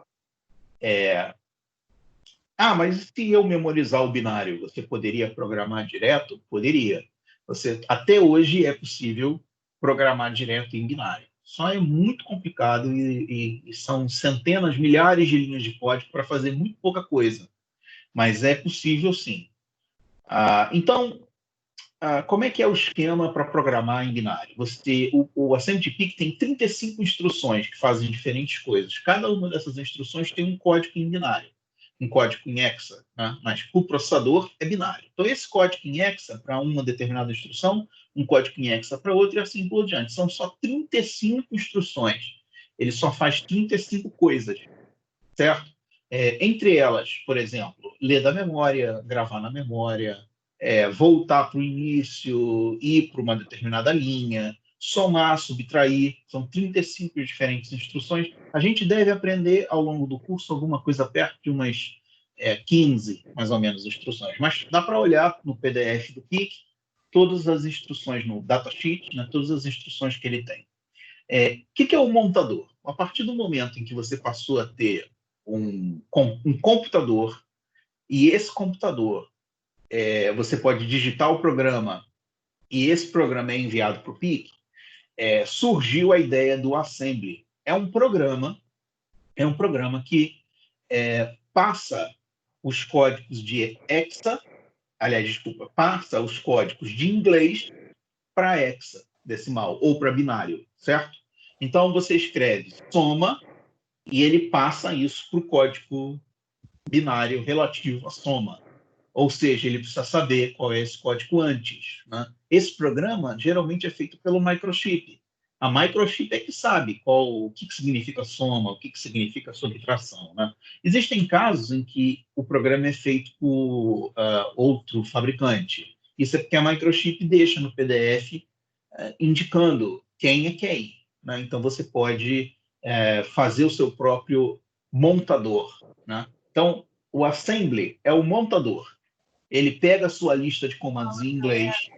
A: Mas se eu memorizar o binário, você poderia programar direto? Poderia. Até hoje é possível programar direto em binário. Só é muito complicado e são centenas, milhares de linhas de código para fazer muito pouca coisa. Mas é possível, sim. Então, como é que é o esquema para programar em binário? O Assembly PIC tem 35 instruções que fazem diferentes coisas. Cada uma dessas instruções tem um código em binário, um código em hexa, né? Mas o processador é binário. Então, esse código em hexa para uma determinada instrução, um código em hexa para outra e assim por diante. São só 35 instruções. Ele só faz 35 coisas, certo? Entre elas, por exemplo, ler da memória, gravar na memória, voltar para o início, ir para uma determinada linha, somar, subtrair, são 35 diferentes instruções. A gente deve aprender ao longo do curso alguma coisa perto de umas 15, mais ou menos, instruções. Mas dá para olhar no PDF do PIC todas as instruções no datasheet, né, todas as instruções que ele tem. O que é o montador? A partir do momento em que você passou a ter um computador, e esse computador você pode digitar o programa e esse programa é enviado para o PIC, surgiu a ideia do Assembly. É um programa que passa os códigos de hexa, aliás, desculpa, passa os códigos de inglês para hexadecimal ou para binário, certo? Então, você escreve soma e ele passa isso para o código binário relativo à soma. Ou seja, ele precisa saber qual é esse código antes, né? Esse programa geralmente é feito pelo microchip. A microchip é que sabe o que significa soma, o que significa subtração, né? Existem casos em que o programa é feito por outro fabricante. Isso é porque a microchip deixa no PDF indicando quem é quem, né? Então, você pode fazer o seu próprio montador, né? Então, o assembly é o montador. Ele pega a sua lista de comandos em inglês,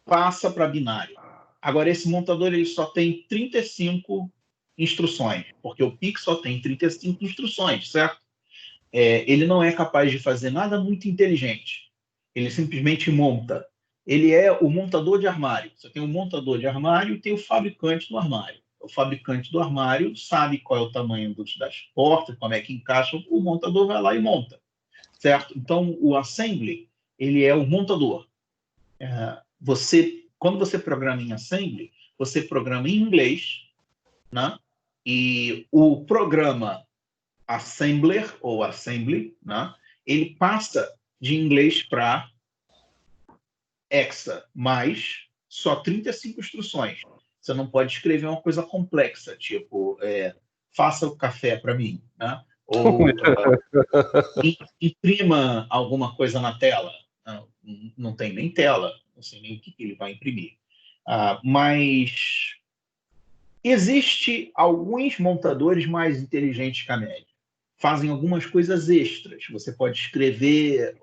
A: passa para binário. Agora, esse montador ele só tem 35 instruções, porque o PIC só tem 35 instruções, certo? Ele não é capaz de fazer nada muito inteligente. Ele simplesmente monta. Ele é o montador de armário. Você tem o montador de armário e tem o fabricante do armário. O fabricante do armário sabe qual é o tamanho das portas, como é que encaixa, o montador vai lá e monta. Certo? Então, o assembly, ele é o montador. Quando você programa em assembly, você programa em inglês, né? E o programa assembler, ou assembly, né? Ele passa de inglês para hexa, mas só 35 instruções. Você não pode escrever uma coisa complexa, tipo, faça o café para mim, né? Ou imprima alguma coisa na tela. Não tem nem tela, não sei nem o que ele vai imprimir. Mas existe alguns montadores mais inteligentes que a média. Fazem algumas coisas extras. Você pode escrever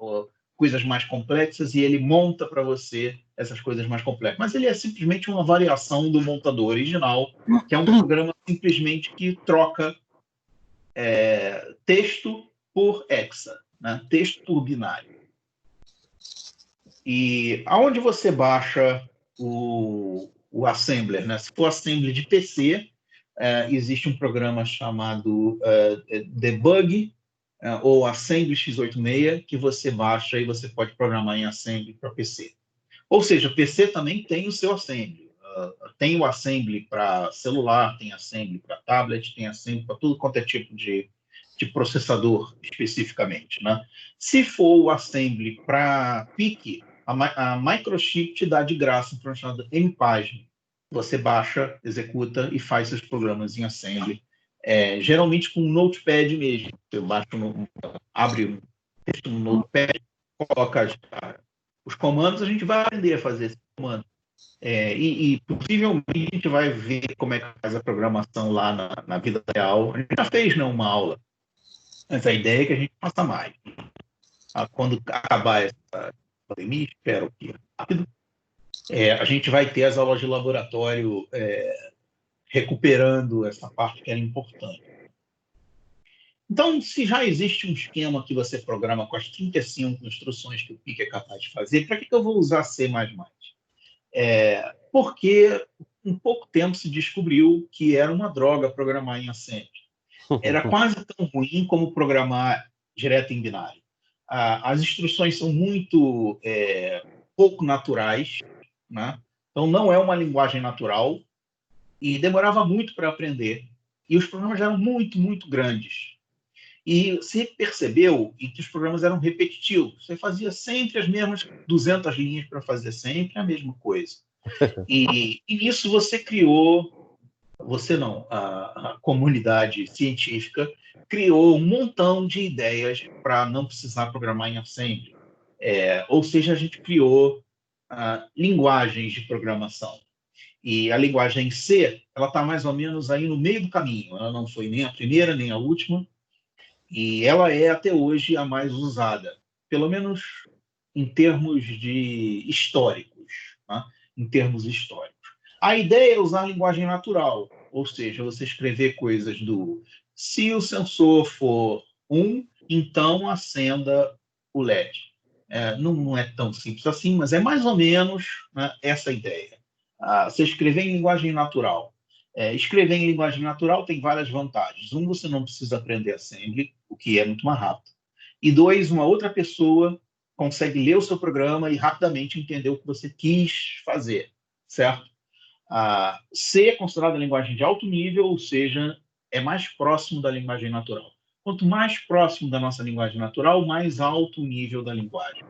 A: coisas mais complexas e ele monta para você essas coisas mais complexas. Mas ele é simplesmente uma variação do montador original, que é um programa simplesmente que troca texto por hexa, né? Texto por binário. E aonde você baixa o assembler, né? Se for assembly de PC, existe um programa chamado Debug ou Assembly x86 que você baixa e você pode programar em assembly para PC. Ou seja, PC também tem o seu assembly. Tem o assembly para celular, tem assembly para tablet, tem assembly para tudo quanto é tipo de processador especificamente, né? Se for o assembly para PIC, a Microchip te dá de graça um programa chamado MPAGIN. Você baixa, executa e faz seus programas em assembly, geralmente com um notepad mesmo. Você abre um texto no notepad, coloca os comandos, a gente vai aprender a fazer esse comando. E possivelmente a gente vai ver como é que faz a programação lá na vida real. A gente já fez, né, uma aula, mas a ideia é que a gente faça mais. Quando acabar essa pandemia, espero que rápido, a gente vai ter as aulas de laboratório recuperando essa parte que era importante. Então, se já existe um esquema que você programa com as 35 instruções que o PIC é capaz de fazer, para que eu vou usar C++? Porque em pouco tempo se descobriu que era uma droga programar em assembly. Era quase tão ruim como programar direto em binário. As instruções são muito pouco naturais, né? Então não é uma linguagem natural e demorava muito para aprender. E os programas eram muito, muito grandes. E se percebeu que os programas eram repetitivos. Você fazia sempre as mesmas 200 linhas para fazer sempre a mesma coisa. E nisso você criou, você não, a comunidade científica criou um montão de ideias para não precisar programar em assembly. Ou seja, a gente criou linguagens de programação. E a linguagem C, ela está mais ou menos aí no meio do caminho. Ela não foi nem a primeira, nem a última. E ela é, até hoje, a mais usada, pelo menos em termos históricos. Tá? Em termos históricos. A ideia é usar a linguagem natural, ou seja, você escrever coisas do se o sensor for 1, então acenda o LED. Não é tão simples assim, mas é mais ou menos, né, essa ideia. Você escrever em linguagem natural. Escrever em linguagem natural tem várias vantagens. Você não precisa aprender assembly, o que é muito mais rápido. E 2, uma outra pessoa consegue ler o seu programa e rapidamente entender o que você quis fazer, certo? C é considerada a linguagem de alto nível, ou seja, é mais próximo da linguagem natural. Quanto mais próximo da nossa linguagem natural, mais alto o nível da linguagem.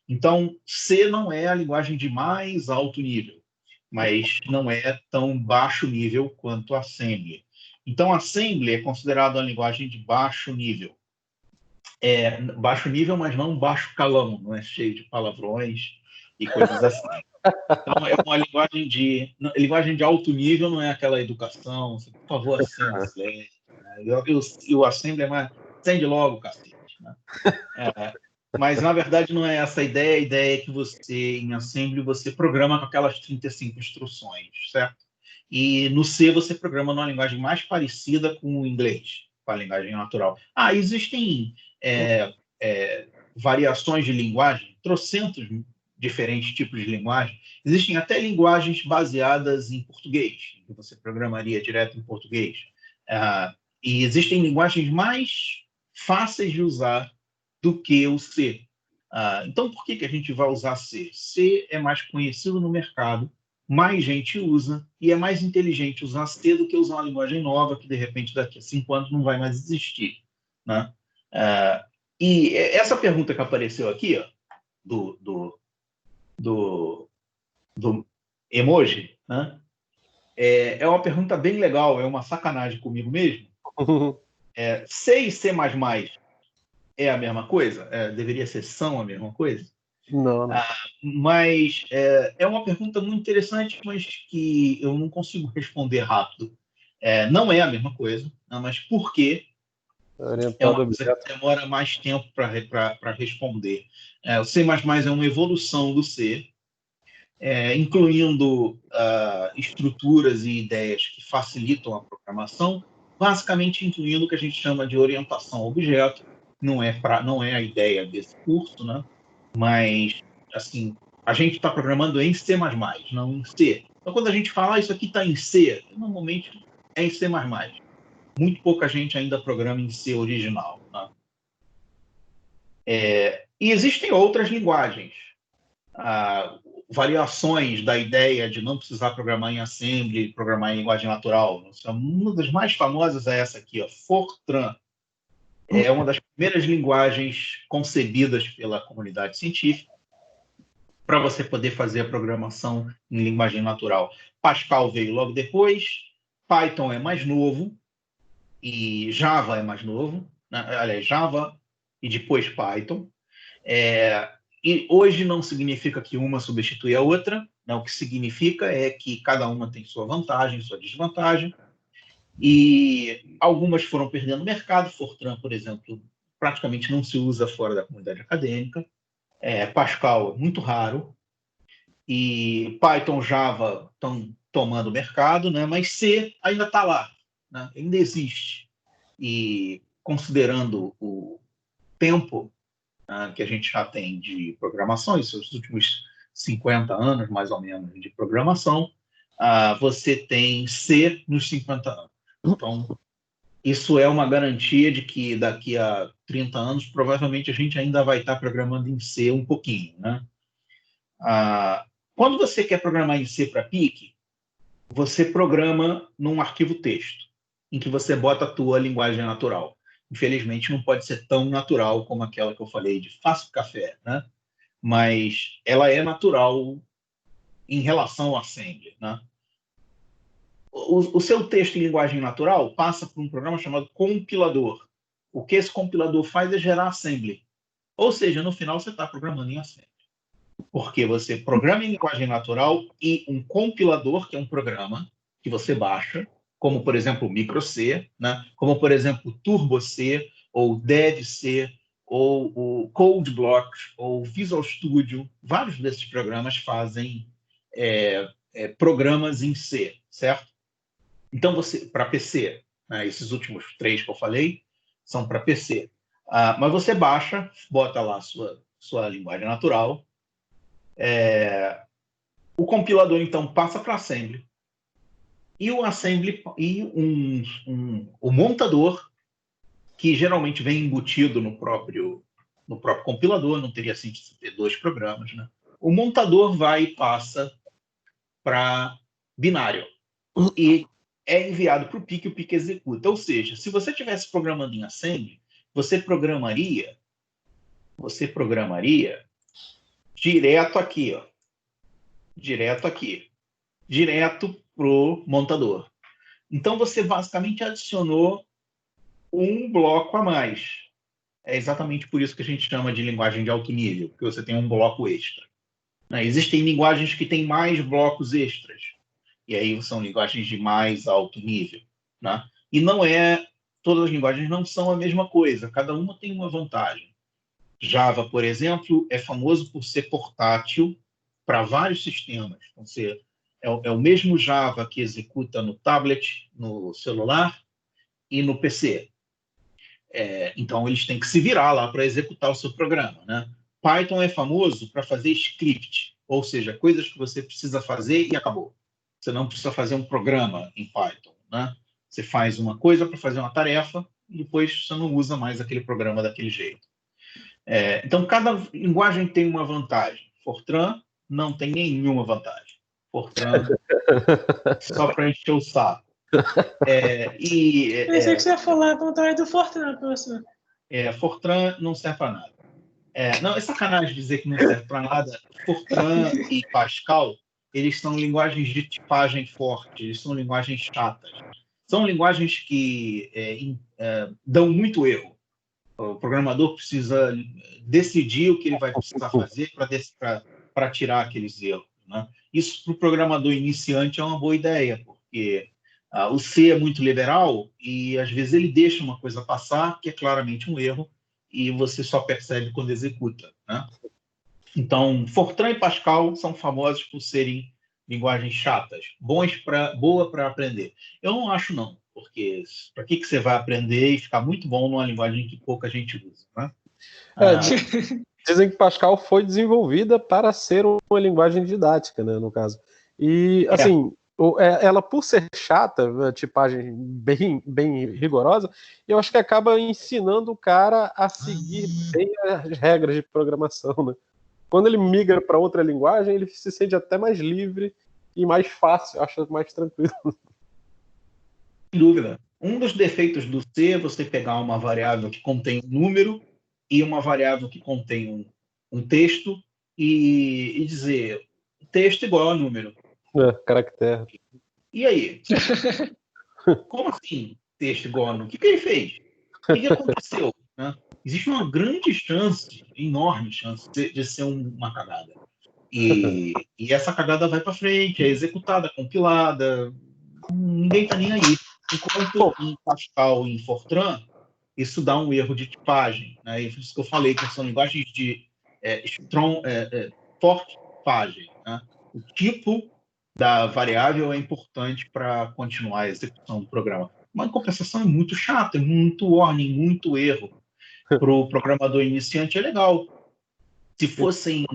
A: Então, C não é a linguagem de mais alto nível, mas não é tão baixo nível quanto a Assembly. Então, a Assembly é considerada uma linguagem de baixo nível. Baixo nível, mas não baixo calão, não é cheio de palavrões e coisas assim. Então, é uma linguagem de alto nível, não é aquela educação, por favor, acende, e o Assembly é mais, acende logo, cacete. Né? Mas, na verdade, não é essa a ideia é que você, em Assembly, você programa com aquelas 35 instruções, certo? E no C você programa numa linguagem mais parecida com o inglês, com a linguagem natural. Existem variações de linguagem, trocentos diferentes tipos de linguagem. Existem até linguagens baseadas em português, que você programaria direto em português. E existem linguagens mais fáceis de usar do que o C. Então, por que a gente vai usar C? C é mais conhecido no mercado, mais gente usa, e é mais inteligente usar C do que usar uma linguagem nova que, de repente, daqui a 5 anos não vai mais existir. Né? E essa pergunta que apareceu aqui, ó, do emoji, né? É uma pergunta bem legal, é uma sacanagem comigo mesmo. C e C++ é a mesma coisa? Deveria ser são a mesma coisa?
C: Não.
A: Mas é uma pergunta muito interessante, mas que eu não consigo responder rápido. Não é a mesma coisa, mas por quê? É uma coisa que demora mais tempo para responder. O C++ é uma evolução do C, incluindo estruturas e ideias que facilitam a programação, basicamente incluindo o que a gente chama de orientação a objeto. Não é a ideia desse curso, né? Mas, assim, a gente está programando em C++, não em C. Então, quando a gente fala isso aqui está em C, normalmente é em C++. Muito pouca gente ainda programa em C original. Tá? E existem outras linguagens. Variações da ideia de não precisar programar em Assembly, programar em linguagem natural. Uma das mais famosas é essa aqui, ó, Fortran. É uma das primeiras linguagens concebidas pela comunidade científica para você poder fazer a programação em linguagem natural. Pascal veio logo depois, Python é mais novo, e Java é mais novo, né? Aliás, Java e depois Python. E hoje não significa que uma substitui a outra, né? O que significa é que cada uma tem sua vantagem, sua desvantagem, e algumas foram perdendo mercado. Fortran, por exemplo, praticamente não se usa fora da comunidade acadêmica. Pascal é muito raro, e Python, Java estão tomando mercado, né? Mas C ainda está lá, né? Ainda existe. E considerando o tempo que a gente já tem de programação, esses últimos 50 anos, mais ou menos, de programação, você tem C nos 50 anos. Então, isso é uma garantia de que daqui a 30 anos, provavelmente, a gente ainda vai estar programando em C um pouquinho, né? Quando você quer programar em C para PIC, você programa num arquivo texto, em que você bota a tua linguagem natural. Infelizmente, não pode ser tão natural como aquela que eu falei de faço café, né? Mas ela é natural em relação ao Assembly, né? O seu texto em linguagem natural passa por um programa chamado compilador. O que esse compilador faz é gerar Assembly. Ou seja, no final você está programando em Assembly. Porque você programa em linguagem natural e um compilador, que é um programa que você baixa, como, por exemplo, o MicroC, né? Como, por exemplo, o TurboC, ou o DevC, ou o CodeBlocks, ou o Visual Studio. Vários desses programas fazem programas em C, certo? Então, você, para PC, né, esses últimos 3 que eu falei são para PC. Mas você baixa, bota lá a sua linguagem natural. O compilador, então, passa para Assembly. E o Assembly e o montador, que geralmente vem embutido no próprio no próprio compilador, não teria sentido ter 2 programas, né? O montador vai e passa para binário e é enviado para o PIC e o PIC executa. Ou seja, se você estivesse programando em Assembly, você programaria direto aqui, ó, direto pro montador. Então você basicamente adicionou um bloco a mais. É exatamente por isso que a gente chama de linguagem de alto nível, porque você tem um bloco extra. Né? Existem linguagens que têm mais blocos extras, e aí são linguagens de mais alto nível. Né? E todas as linguagens não são a mesma coisa, cada uma tem uma vantagem. Java, por exemplo, é famoso por ser portátil para vários sistemas. Então, é o mesmo Java que executa no tablet, no celular e no PC. Então, eles têm que se virar lá para executar o seu programa. Né? Python é famoso para fazer script, ou seja, coisas que você precisa fazer e acabou. Você não precisa fazer um programa em Python. Né? Você faz uma coisa para fazer uma tarefa e depois você não usa mais aquele programa daquele jeito. Então, cada linguagem tem uma vantagem. Fortran não tem nenhuma vantagem. Fortran só para encher o saco.
E: Pensei que você ia falar a vantagem do Fortran, professor.
A: Fortran não serve para nada. Não, é sacanagem dizer que não serve para nada. Fortran e Pascal, eles são linguagens de tipagem forte, eles são linguagens chatas. São linguagens que dão muito erro. O programador precisa decidir o que ele vai precisar fazer para tirar aqueles erros. Né? Isso, para o programador iniciante, é uma boa ideia, porque o C é muito liberal e, às vezes, ele deixa uma coisa passar, que é claramente um erro, e você só percebe quando executa. Né? Então, Fortran e Pascal são famosos por serem linguagens chatas, boa para aprender. Eu não acho, não, porque para que você vai aprender e ficar muito bom numa linguagem que pouca gente usa? Né?
C: Dizem que Pascal foi desenvolvida para ser uma linguagem didática, né, no caso. E, assim, ela, por ser chata, a tipagem bem rigorosa, eu acho que acaba ensinando o cara a seguir bem as regras de programação, né? Quando ele migra para outra linguagem, ele se sente até mais livre e mais fácil, acho mais tranquilo.
A: Sem dúvida. Um dos defeitos do C é você pegar uma variável que contém um número e uma variável que contém um texto e dizer texto igual a número.
C: Caractere.
A: E aí? Como assim texto igual a número? O que ele fez? O que aconteceu? Né? Existe uma grande chance, enorme chance, de ser uma cagada. E essa cagada vai para frente, é executada, compilada, ninguém está nem aí. Enquanto em Pascal e em Fortran, isso dá um erro de tipagem. Né? E por isso que eu falei que são linguagens de forte tipagem. Né? O tipo da variável é importante para continuar a execução do programa. Mas, em compensação, é muito chato, é muito warning, muito erro. Para o programador iniciante é legal. Se fossem...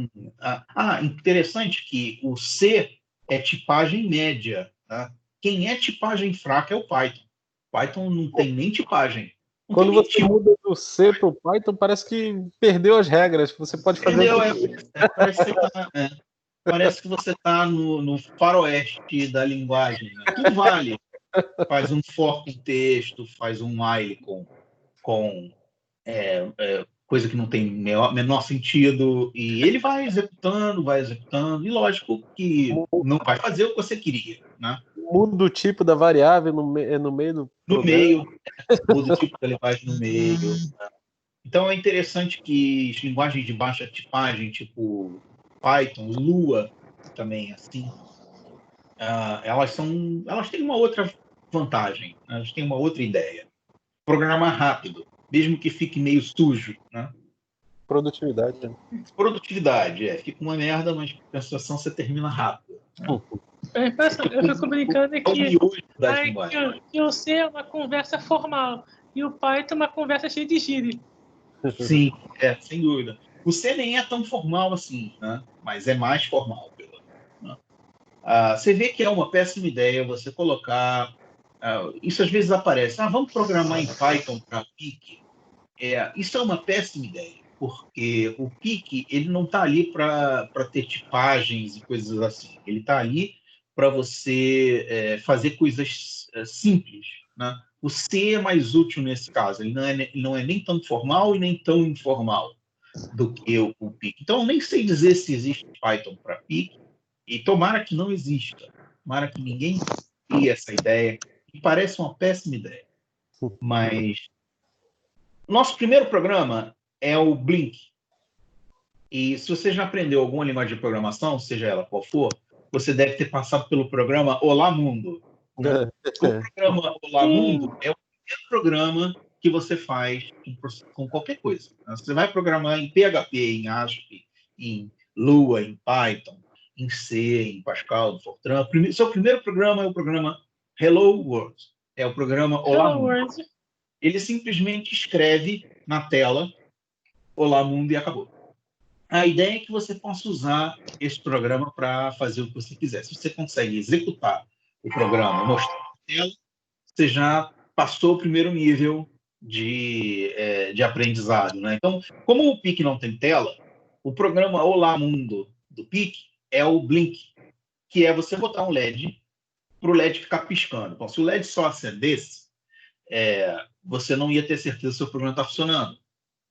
A: interessante que o C é tipagem média. Tá? Quem é tipagem fraca é o Python. Python não tem nem tipagem.
C: Quando você muda do C para o Python, parece que perdeu as regras. Você pode fazer...
A: Parece que você está no faroeste da linguagem. Né? Tudo vale. Faz um for com texto, faz um while com coisa que não tem menor sentido, e ele vai executando, e lógico que não vai fazer o que você queria. Né?
C: Muda o tipo da variável no meio do
A: programa. Muda o tipo da linguagem no meio. Né? Então é interessante que as linguagens de baixa tipagem, tipo Python, Lua, também assim, elas têm uma outra vantagem, né? Elas têm uma outra ideia. Programar rápido, mesmo que fique meio sujo, né?
C: Produtividade.
A: Fica uma merda, mas a sensação você termina rápido. Né?
E: Eu fico brincando que o C é uma conversa formal e o Python é uma conversa cheia de gíria.
A: Sim, sem dúvida. O C nem é tão formal assim, né? Mas é mais formal. Né? Você vê que é uma péssima ideia você colocar... isso às vezes aparece. Vamos programar em Python para PIC. Isso é uma péssima ideia, porque o PIC ele não está ali para ter tipagens e coisas assim. Ele está ali para você fazer coisas simples, né? O C é mais útil nesse caso. Ele não é nem tão formal e nem tão informal do que o PIC. Então, eu nem sei dizer se existe Python para PIC, e tomara que não exista. Tomara que ninguém crie essa ideia, que parece uma péssima ideia. Mas nosso primeiro programa é o Blink. E se você já aprendeu alguma linguagem de programação, seja ela qual for, você deve ter passado pelo programa Olá Mundo. Né? O programa Olá Mundo é o primeiro programa que você faz com qualquer coisa. Você vai programar em PHP, em ASP, em Lua, em Python, em C, em Pascal, em Fortran. Seu primeiro programa é o programa Hello World. É o programa Olá Mundo. Ele simplesmente escreve na tela Olá Mundo e acabou. A ideia é que você possa usar esse programa para fazer o que você quiser. Se você consegue executar o programa, mostrar na tela, você já passou o primeiro nível de aprendizado. Né? Então, como o PIC não tem tela, o programa Olá Mundo do PIC é o Blink, que é você botar um LED para o LED ficar piscando. Bom, se o LED só acendesse, você não ia ter certeza se o seu programa está funcionando.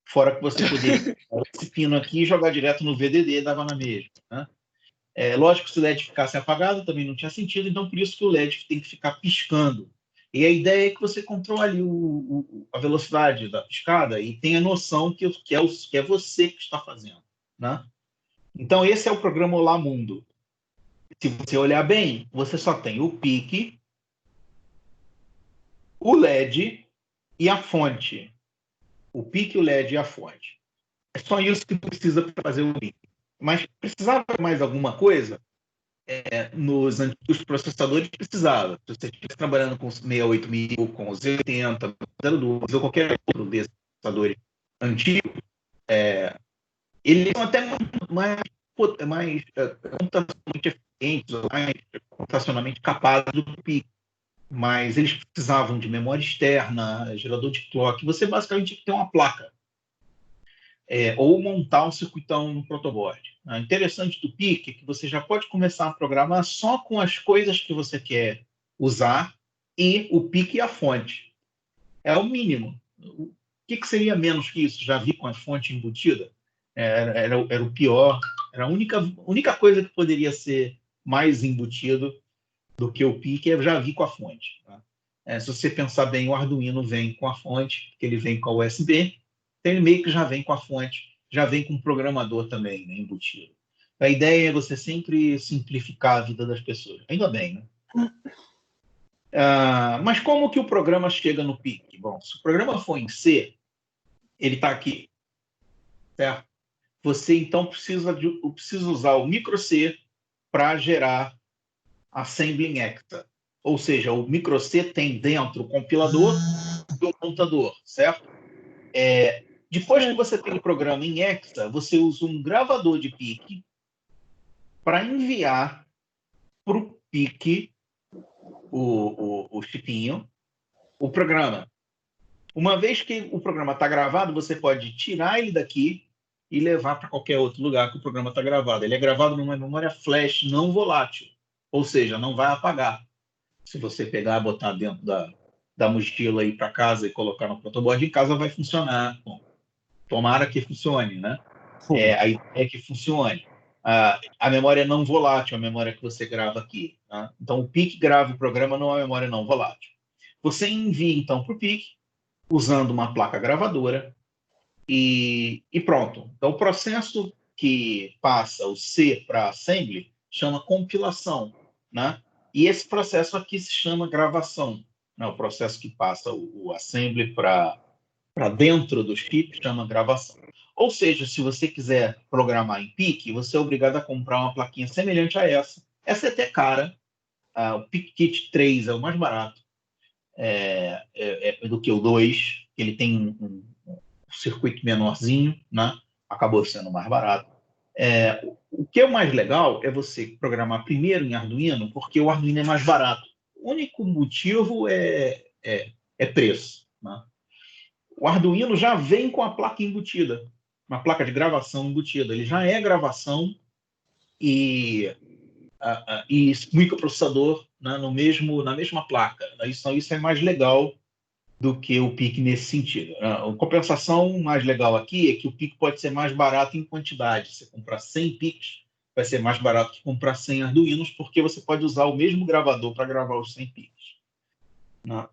A: Fora que você poderia esse pino aqui e jogar direto no VDD, dava na mesma. Né? Lógico que se o LED ficasse apagado também não tinha sentido, então por isso que o LED tem que ficar piscando. E a ideia é que você controle a velocidade da piscada e tenha noção que é você que está fazendo. Né? Então esse é o programa Olá Mundo. Se você olhar bem, você só tem o PIC, o LED e a fonte. O PIC, o LED e a fonte. É só isso que precisa para fazer o PIC. Mas precisava mais alguma coisa? Nos antigos processadores precisava. Se você estivesse trabalhando com 68000, com os 80, 02 ou qualquer outro desses processadores antigos, eles são até mais computacionalmente eficientes, mais computacionalmente capazes do PIC. Mas eles precisavam de memória externa, gerador de clock. Você basicamente tinha que ter uma placa. Ou montar um circuitão no protoboard. O interessante do PIC é que você já pode começar a programar só com as coisas que você quer usar e o PIC e a fonte. É o mínimo. O que seria menos que isso? Já vi com a fonte embutida? Era o pior. Era a única coisa que poderia ser mais embutido do que o PIC, eu já vi com a fonte. Tá? Se você pensar bem, o Arduino vem com a fonte, porque ele vem com a USB, então ele meio que já vem com a fonte, já vem com o programador também, né, embutido. A ideia é você sempre simplificar a vida das pessoas. Ainda bem, né? Mas como que o programa chega no PIC? Bom, se o programa for em C, ele está aqui, certo? Você, então, precisa usar o micro C para gerar assembly em hexa. Ou seja, o micro C tem dentro o compilador e o montador, certo? Depois que você tem o programa em hexa, você usa um gravador de PIC para enviar para o PIC o chipinho, o programa. Uma vez que o programa está gravado, você pode tirar ele daqui e levar para qualquer outro lugar que o programa está gravado. Ele é gravado numa memória flash não volátil, ou seja, não vai apagar. Se você pegar e botar dentro da mochila aí para casa e colocar no protoboard, em casa vai funcionar. Bom, tomara que funcione, né? A ideia é que funcione. A memória é não volátil, a memória que você grava aqui. Né? Então, o PIC grava o programa numa memória não volátil. Você envia, então, para o PIC, usando uma placa gravadora, e pronto. Então, o processo que passa o C para assembly chama compilação, né? E esse processo aqui se chama gravação. Né? O processo que passa o assembly para dentro do chip chama gravação. Ou seja, se você quiser programar em PIC, você é obrigado a comprar uma plaquinha semelhante a essa. Essa é até cara. O PIC-Kit 3 é o mais barato do que o 2. Ele tem um circuito menorzinho, né? Acabou sendo mais barato. O que é o mais legal é você programar primeiro em Arduino, porque o Arduino é mais barato. O único motivo é preço. Né? O Arduino já vem com a placa embutida, uma placa de gravação embutida. Ele já é gravação e microprocessador, né, na mesma placa. Isso é mais legal do que o PIC nesse sentido. A compensação mais legal aqui é que o PIC pode ser mais barato em quantidade. Você comprar 100 PICs, vai ser mais barato que comprar 100 Arduinos, porque você pode usar o mesmo gravador para gravar os 100 PICs. Né?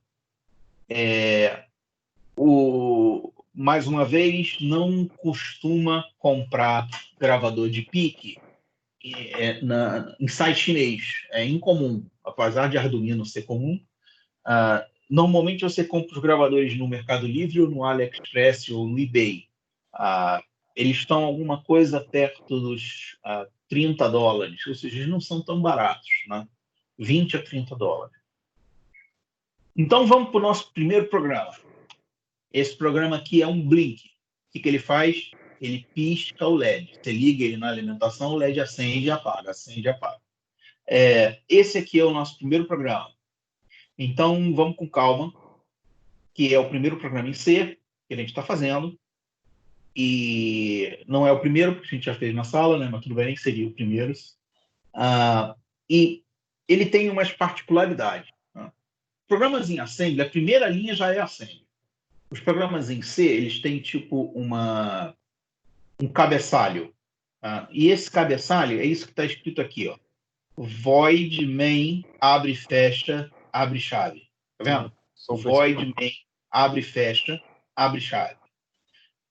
A: Mais uma vez, não costuma comprar gravador de PIC em site chinês. É incomum, apesar de Arduino ser comum. Normalmente você compra os gravadores no Mercado Livre ou no AliExpress ou no eBay. Eles estão alguma coisa perto dos $30, ou seja, eles não são tão baratos, né? 20 a 30 dólares. Então vamos para o nosso primeiro programa. Esse programa aqui é um Blink. O que ele faz? Ele pisca o LED. Você liga ele na alimentação, o LED acende e apaga, acende e apaga. Esse aqui é o nosso primeiro programa. Então, vamos com calma, que é o primeiro programa em C que a gente está fazendo. E não é o primeiro, porque a gente já fez na sala, né? Mas tudo bem, seria o primeiro. E ele tem umas particularidades. Né? Programas em Assembly, a primeira linha já é Assembly. Os programas em C, eles têm tipo um cabeçalho. E esse cabeçalho é isso que está escrito aqui, ó. Void main, abre e fecha, abre chave. Tá vendo? Void main, abre e fecha, abre chave.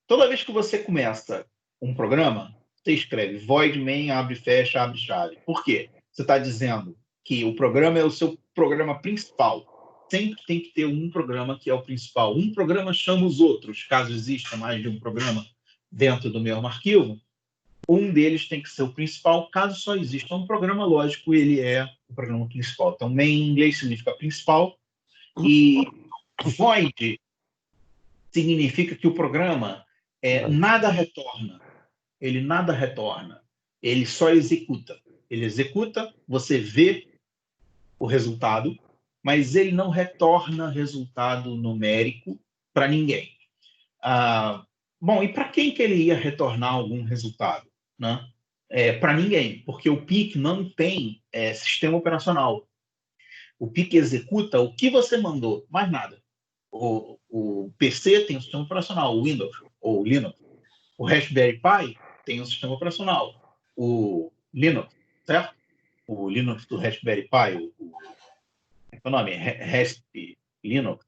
A: Toda vez que você começa um programa, você escreve void main, abre e fecha, abre chave. Por quê? Você está dizendo que o programa é o seu programa principal. Sempre tem que ter um programa que é o principal. Um programa chama os outros, caso exista mais de um programa dentro do mesmo arquivo. Um deles tem que ser o principal. Caso só exista um programa, lógico, ele é o programa principal. Então, main em inglês significa principal. E void significa que o programa nada retorna. Ele nada retorna. Ele só executa. Ele executa, você vê o resultado, mas ele não retorna resultado numérico para ninguém. Bom, e para quem que ele ia retornar algum resultado? Né? Para ninguém, porque o PIC não tem sistema operacional. O PIC executa o que você mandou, mais nada. O PC tem um sistema operacional, o Windows ou Linux. O Raspberry Pi tem um sistema operacional, o Linux, certo? O Linux do Raspberry Pi, qual é o nome? Rasp Linux?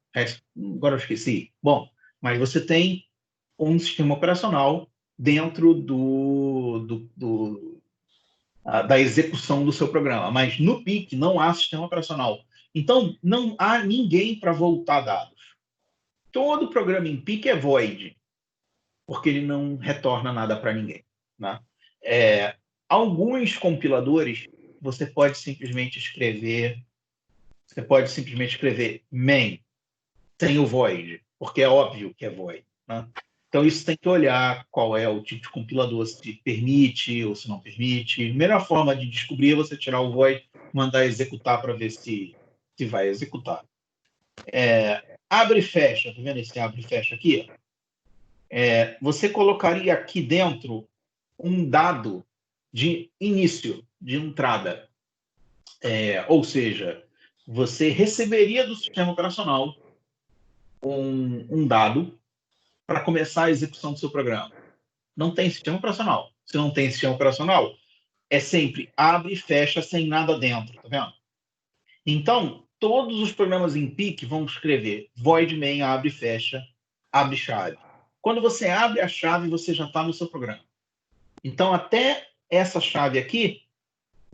A: Agora eu esqueci. Bom, mas você tem um sistema operacional dentro da execução do seu programa. Mas no PIC não há sistema operacional. Então, não há ninguém para voltar dados. Todo programa em PIC é void, porque ele não retorna nada para ninguém. Né? Alguns compiladores, você pode simplesmente escrever main, sem o void, porque é óbvio que é void. Né? Então, isso tem que olhar qual é o tipo de compilador, se permite ou se não permite. A melhor forma de descobrir é você tirar o void, mandar executar para ver se vai executar. Abre e fecha, tá vendo esse abre e fecha aqui? Você colocaria aqui dentro um dado de início, de entrada. Ou seja, você receberia do sistema operacional um dado para começar a execução do seu programa. Não tem sistema operacional. Se não tem sistema operacional, é sempre abre e fecha sem nada dentro, tá vendo? Então, todos os programas em PIC vão escrever void main, abre e fecha, abre chave. Quando você abre a chave, você já está no seu programa. Então, até essa chave aqui,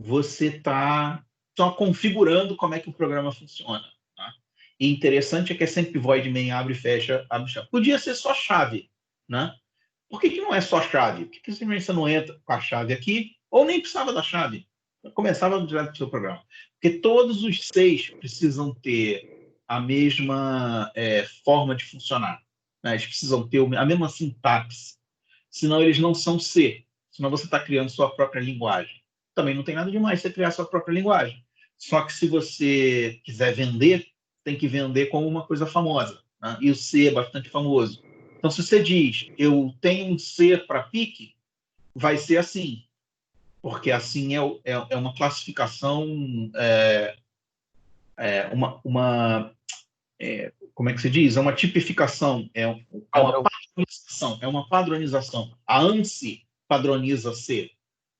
A: você está só configurando como é que o programa funciona. Tá? E interessante é que é sempre void main, abre e fecha, abre chave. Podia ser só chave, né? Por que não é só chave? Por que simplesmente você não entra com a chave aqui, ou nem precisava da chave? Começava direto do seu programa. Porque todos os 6 precisam ter a mesma forma de funcionar. Né? Eles precisam ter a mesma sintaxe. Senão eles não são C. Senão você está criando sua própria linguagem. Também não tem nada demais você criar sua própria linguagem. Só que se você quiser vender, tem que vender como uma coisa famosa. Né? E o C é bastante famoso. Então, se você diz, eu tenho um C para PIC, vai ser assim, porque assim é uma classificação, como é que se diz? É uma tipificação, é uma padronização. A ANSI padroniza C.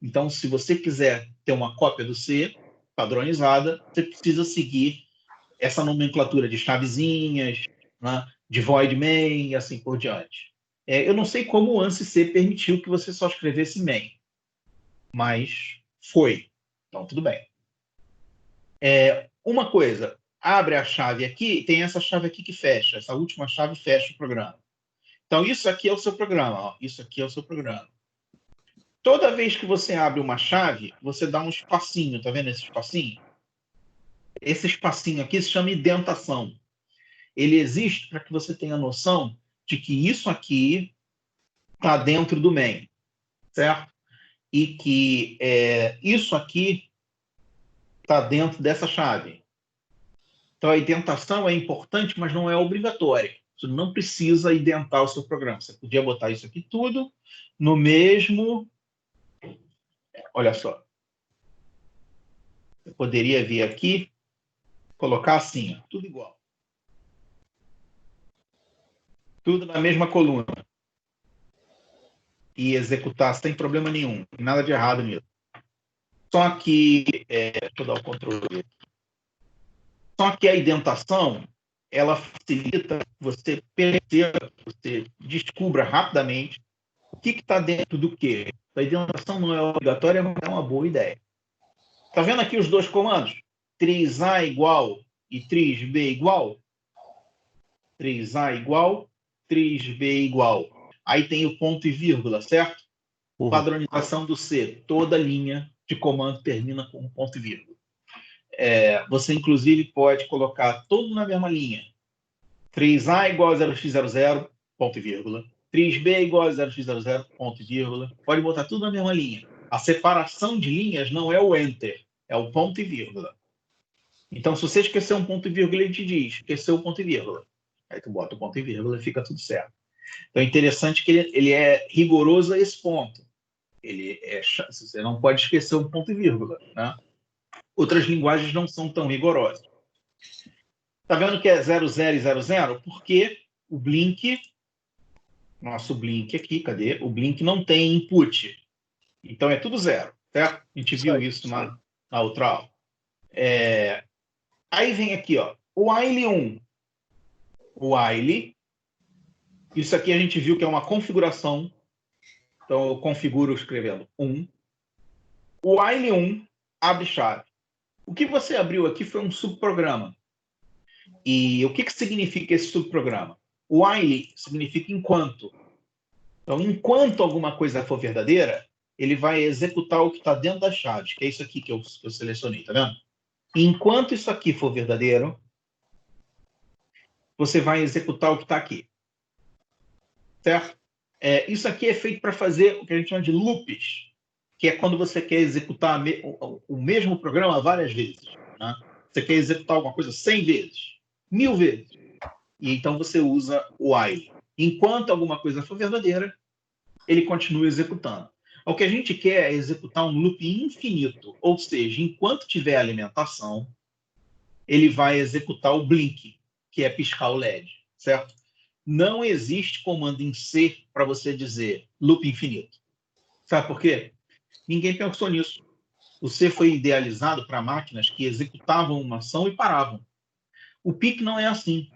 A: Então, se você quiser ter uma cópia do C padronizada, você precisa seguir essa nomenclatura de chavezinhas, né, de void main e assim por diante. Eu não sei como o ANSI C permitiu que você só escrevesse main, mas foi. Então, tudo bem. Uma coisa, abre a chave aqui, tem essa chave aqui que fecha, essa última chave fecha o programa. Então, isso aqui é o seu programa. Ó, isso aqui é o seu programa. Toda vez que você abre uma chave, você dá um espacinho, tá vendo esse espacinho? Esse espacinho aqui se chama indentação. Ele existe para que você tenha noção de que isso aqui está dentro do main, certo? E que isso aqui está dentro dessa chave. Então, a indentação é importante, mas não é obrigatória. Você não precisa indentar o seu programa. Você podia botar isso aqui tudo no mesmo... Olha só. Eu poderia vir aqui, colocar assim, ó, tudo igual. Tudo na mesma coluna. E executar sem problema nenhum. Nada de errado nisso. Só que... deixa eu dar o controle. Só que a indentação, ela facilita que você perceba, que você descubra rapidamente o que está dentro do quê. A indentação não é obrigatória, mas é uma boa ideia. Está vendo aqui os dois comandos? 3A igual e 3B igual? 3A igual, 3B igual. Aí tem o ponto e vírgula, certo? Padronização do C. Toda linha de comando termina com um ponto e vírgula. Você, inclusive, pode colocar tudo na mesma linha. 3A igual a 0x00, ponto e vírgula. 3B igual a 0x00, ponto e vírgula. Pode botar tudo na mesma linha. A separação de linhas não é o enter, é o ponto e vírgula. Então, se você esquecer um ponto e vírgula, ele te diz, esqueceu o ponto e vírgula. Aí tu bota o ponto e vírgula e fica tudo certo. Então, é interessante que ele é rigoroso a esse ponto. Você não pode esquecer um ponto e vírgula, né? Outras linguagens não são tão rigorosas. Está vendo que é 00 e 00? Porque o Blink, nosso Blink aqui, cadê? O Blink não tem input. Então é tudo zero, certo? A gente viu isso na outra aula. Aí vem aqui, ó, o while 1. O while, isso aqui a gente viu que é uma configuração. Então eu configuro escrevendo 1. O while 1 abre chave. O que você abriu aqui foi um subprograma. E o que significa esse subprograma? O while significa enquanto. Então, enquanto alguma coisa for verdadeira, ele vai executar o que está dentro das chaves, que é isso aqui que eu selecionei, tá vendo? Enquanto isso aqui for verdadeiro, você vai executar o que está aqui. Certo? Isso aqui é feito para fazer o que a gente chama de loops, que é quando você quer executar o mesmo programa várias vezes. Né? Você quer executar alguma coisa 100 vezes, 1000 vezes. E então você usa o while. Enquanto alguma coisa for verdadeira, ele continua executando. O que a gente quer é executar um loop infinito. Ou seja, enquanto tiver alimentação, ele vai executar o blink, que é piscar o LED. Certo? Não existe comando em C para você dizer loop infinito. Sabe por quê? Ninguém pensou nisso. O C foi idealizado para máquinas que executavam uma ação e paravam. O PIC não é assim.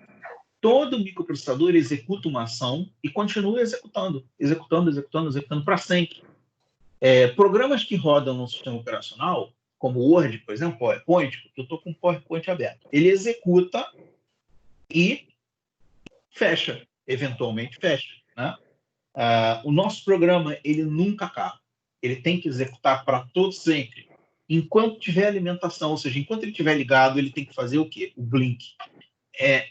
A: Todo microprocessador executa uma ação e continua executando para sempre. Programas que rodam no sistema operacional, como o Word, por exemplo, PowerPoint, porque eu estou com o PowerPoint aberto, ele executa e fecha, eventualmente fecha. Né? O nosso programa, ele nunca acaba. Ele tem que executar para todo sempre. Enquanto tiver alimentação, ou seja, enquanto ele estiver ligado, ele tem que fazer o quê? O blink.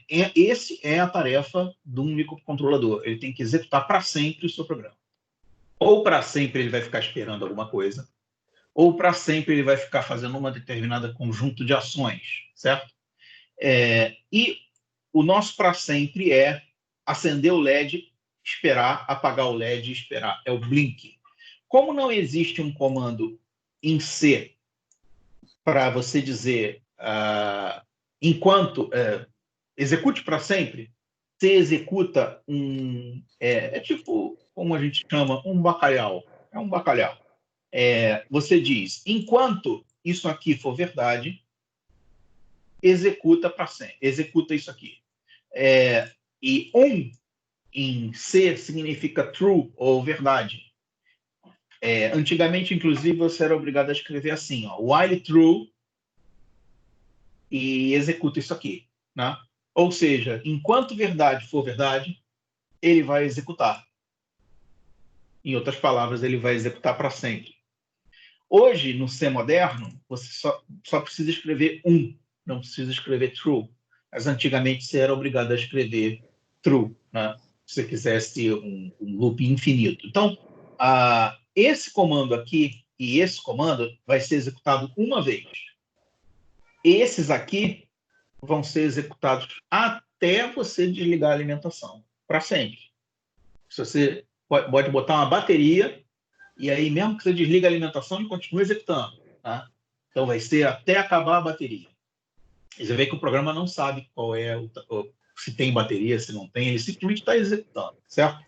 A: Esse é a tarefa de um microcontrolador. Ele tem que executar para sempre o seu programa. Ou para sempre ele vai ficar esperando alguma coisa, ou para sempre ele vai ficar fazendo uma determinada conjunto de ações, certo? E o nosso para sempre é acender o LED, esperar, apagar o LED e esperar. É o blink. Como não existe um comando em C para você dizer enquanto execute para sempre, você executa tipo, como a gente chama, um bacalhau. É um bacalhau. Você diz, enquanto isso aqui for verdade, executa para sempre. Executa isso aqui. E em C significa true ou verdade. Antigamente, inclusive, você era obrigado a escrever assim, ó, while true, e executa isso aqui, né? Ou seja, enquanto verdade for verdade, ele vai executar. Em outras palavras, ele vai executar para sempre. Hoje, no C moderno, você só precisa escrever não precisa escrever true. Mas antigamente você era obrigado a escrever true, né? Se você quisesse um loop infinito. Então, esse comando aqui e esse comando vai ser executado uma vez. Esses aqui vão ser executados até você desligar a alimentação, para sempre. Se você pode botar uma bateria, e aí mesmo que você desliga a alimentação, ele continua executando. Tá? Então vai ser até acabar a bateria. E você vê que o programa não sabe qual é, se tem bateria, se não tem, ele simplesmente está executando, certo?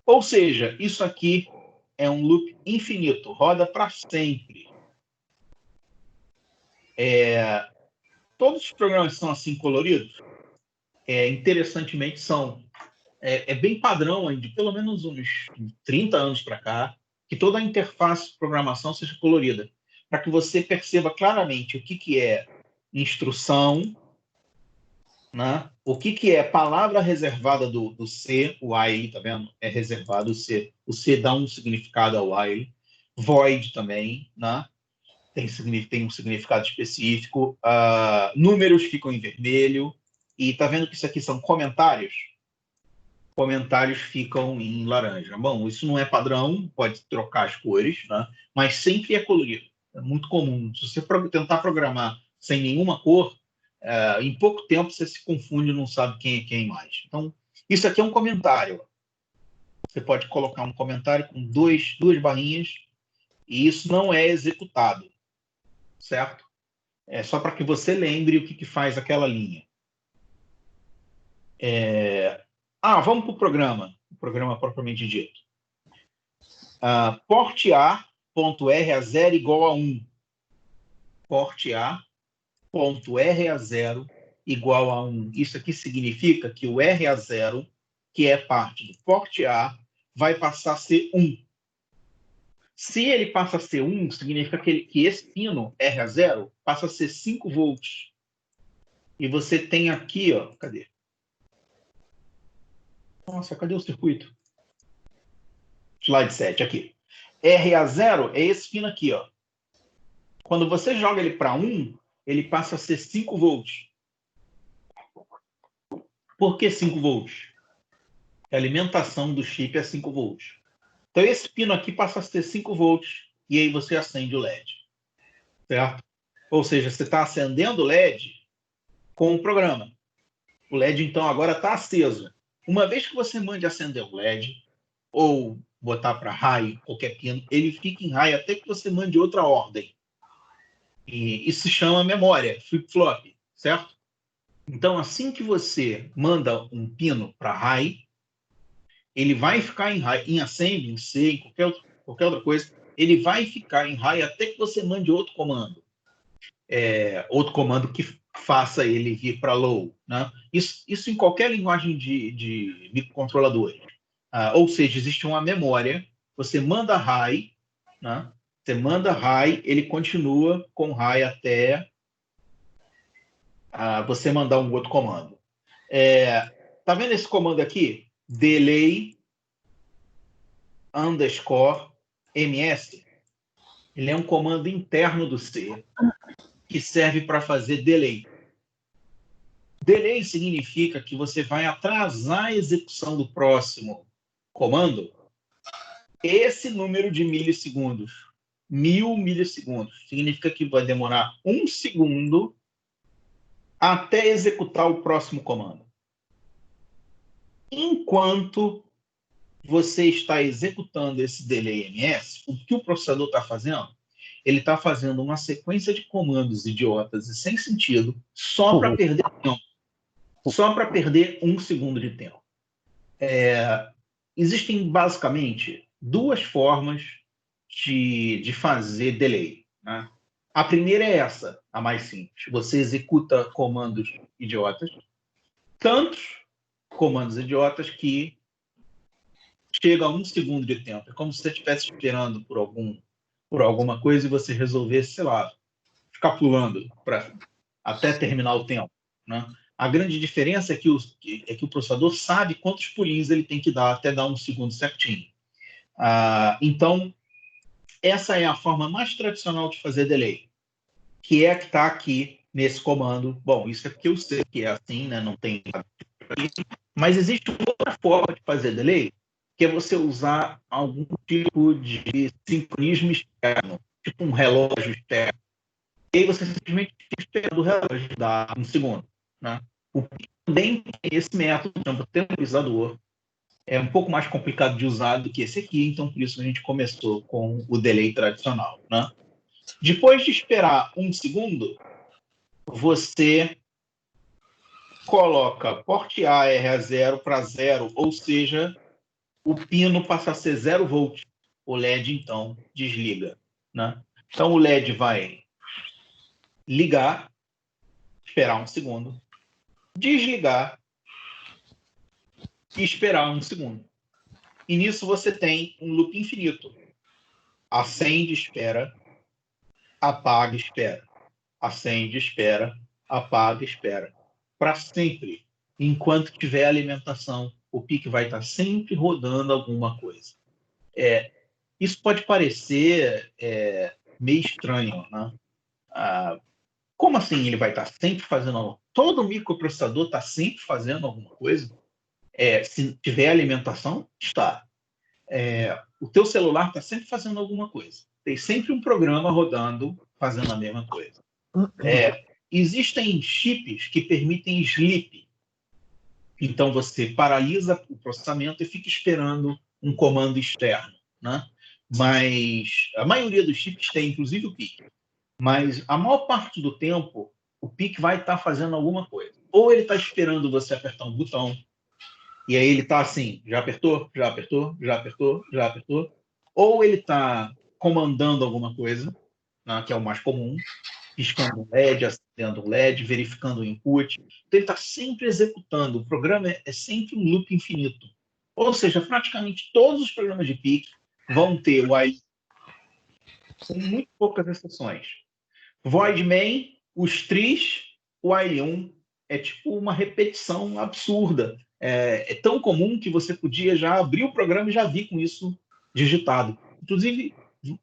A: Ou seja, isso aqui é um loop infinito, roda para sempre. Todos os programas são assim coloridos? Interessantemente são. É bem padrão, de pelo menos uns 30 anos para cá, que toda a interface de programação seja colorida, para que você perceba claramente o que é instrução, né? O que é palavra reservada do C, o while, tá vendo? É reservado o C. O C dá um significado ao while. Void também, né? Tem um significado específico. Números ficam em vermelho. E tá vendo que isso aqui são comentários? Comentários ficam em laranja. Bom, isso não é padrão, pode trocar as cores, né? Mas sempre é colorido. É muito comum. Se você tentar programar sem nenhuma cor, em pouco tempo você se confunde e não sabe quem é quem mais. Então, isso aqui é um comentário. Você pode colocar um comentário com duas barrinhas e isso não é executado, certo? É só para que você lembre o que faz aquela linha. Vamos para o programa propriamente dito. Port A.R0 igual a 1. Port A.R0 igual a 1. Isso aqui significa que o R0, que é parte do port A, vai passar a ser 1. Se ele passa a ser 1, significa que esse pino R0 passa a ser 5 volts. E você tem aqui, ó, cadê? Nossa, cadê o circuito? Slide 7, aqui. RA0 é esse pino aqui, ó. Quando você joga ele para 1, ele passa a ser 5 volts. Por que 5 volts? A alimentação do chip é 5 volts. Então, esse pino aqui passa a ser 5 volts e aí você acende o LED. Certo? Ou seja, você está acendendo o LED com o programa. O LED, então, agora está aceso. Uma vez que você mande acender o LED ou botar para high, qualquer pino, ele fica em high até que você mande outra ordem. E isso se chama memória, flip-flop, certo? Então, assim que você manda um pino para high, ele vai ficar em high, em assembly, em C, em qualquer outra coisa, ele vai ficar em high até que você mande outro comando. Outro comando que faça ele vir para low. Né? Isso em qualquer linguagem de microcontroladores. Ou seja, existe uma memória, você manda high, né? Você manda high, ele continua com high até você mandar um outro comando. Tá vendo esse comando aqui? Delay _ms. Ele é um comando interno do C que serve para fazer delay. Delay significa que você vai atrasar a execução do próximo comando esse número de milissegundos. 1000 milissegundos. Significa que vai demorar 1 segundo até executar o próximo comando. enquanto você está executando esse delay MS, o que o processador está fazendo? Ele está fazendo uma sequência de comandos idiotas e sem sentido só para perder tempo. Só para perder 1 segundo de tempo. Existem, basicamente, 2 formas de fazer delay. Né? A primeira é essa, a mais simples. Você executa comandos idiotas, tantos comandos idiotas que chega a 1 segundo de tempo. É como se você estivesse esperando por alguma coisa e você resolvesse, sei lá, ficar pulando até terminar o tempo. Né? A grande diferença é que o processador sabe quantos pulinhos ele tem que dar até dar 1 segundo certinho. Então, essa é a forma mais tradicional de fazer delay, que é a que está aqui nesse comando. Bom, isso é porque eu sei que é assim, né? Não tem... Mas existe outra forma de fazer delay, que é você usar algum tipo de sincronismo externo, tipo um relógio externo. E aí você simplesmente fica esperando o relógio dar 1 segundo. Né? O PIC também tem esse método, chama temporizador. É um pouco mais complicado de usar do que esse aqui, então por isso a gente começou com o delay tradicional. Né? Depois de esperar 1 segundo, você coloca porte A RA0 para 0, ou seja, o pino passa a ser 0 volt. O LED, então, desliga. Né? Então, o LED vai ligar, esperar 1 segundo, desligar e esperar 1 segundo. E nisso você tem um loop infinito. Acende, espera, apaga, espera. Acende, espera, apaga, espera. Para sempre. Enquanto tiver alimentação, o PIC vai estar sempre rodando alguma coisa. Isso pode parecer meio estranho, né? Como assim ele vai estar sempre fazendo algo? Todo microprocessador está sempre fazendo alguma coisa? Se tiver alimentação, está. O teu celular está sempre fazendo alguma coisa. Tem sempre um programa rodando, fazendo a mesma coisa. Existem chips que permitem sleep. Então, você paralisa o processamento e fica esperando um comando externo. Né? Mas a maioria dos chips tem, inclusive o PIC. Mas a maior parte do tempo, o PIC vai estar fazendo alguma coisa. Ou ele está esperando você apertar um botão, e aí ele está assim, já apertou, já apertou, já apertou, já apertou. Ou ele está comandando alguma coisa, né, que é o mais comum, piscando um LED, acendendo um LED, verificando o input. Então ele está sempre executando. O programa é sempre um loop infinito. Ou seja, praticamente todos os programas de PIC vão ter o while, com muito poucas exceções. Void main, os tris, o while 1 é tipo uma repetição absurda. É tão comum que você podia já abrir o programa e já vir com isso digitado. Inclusive,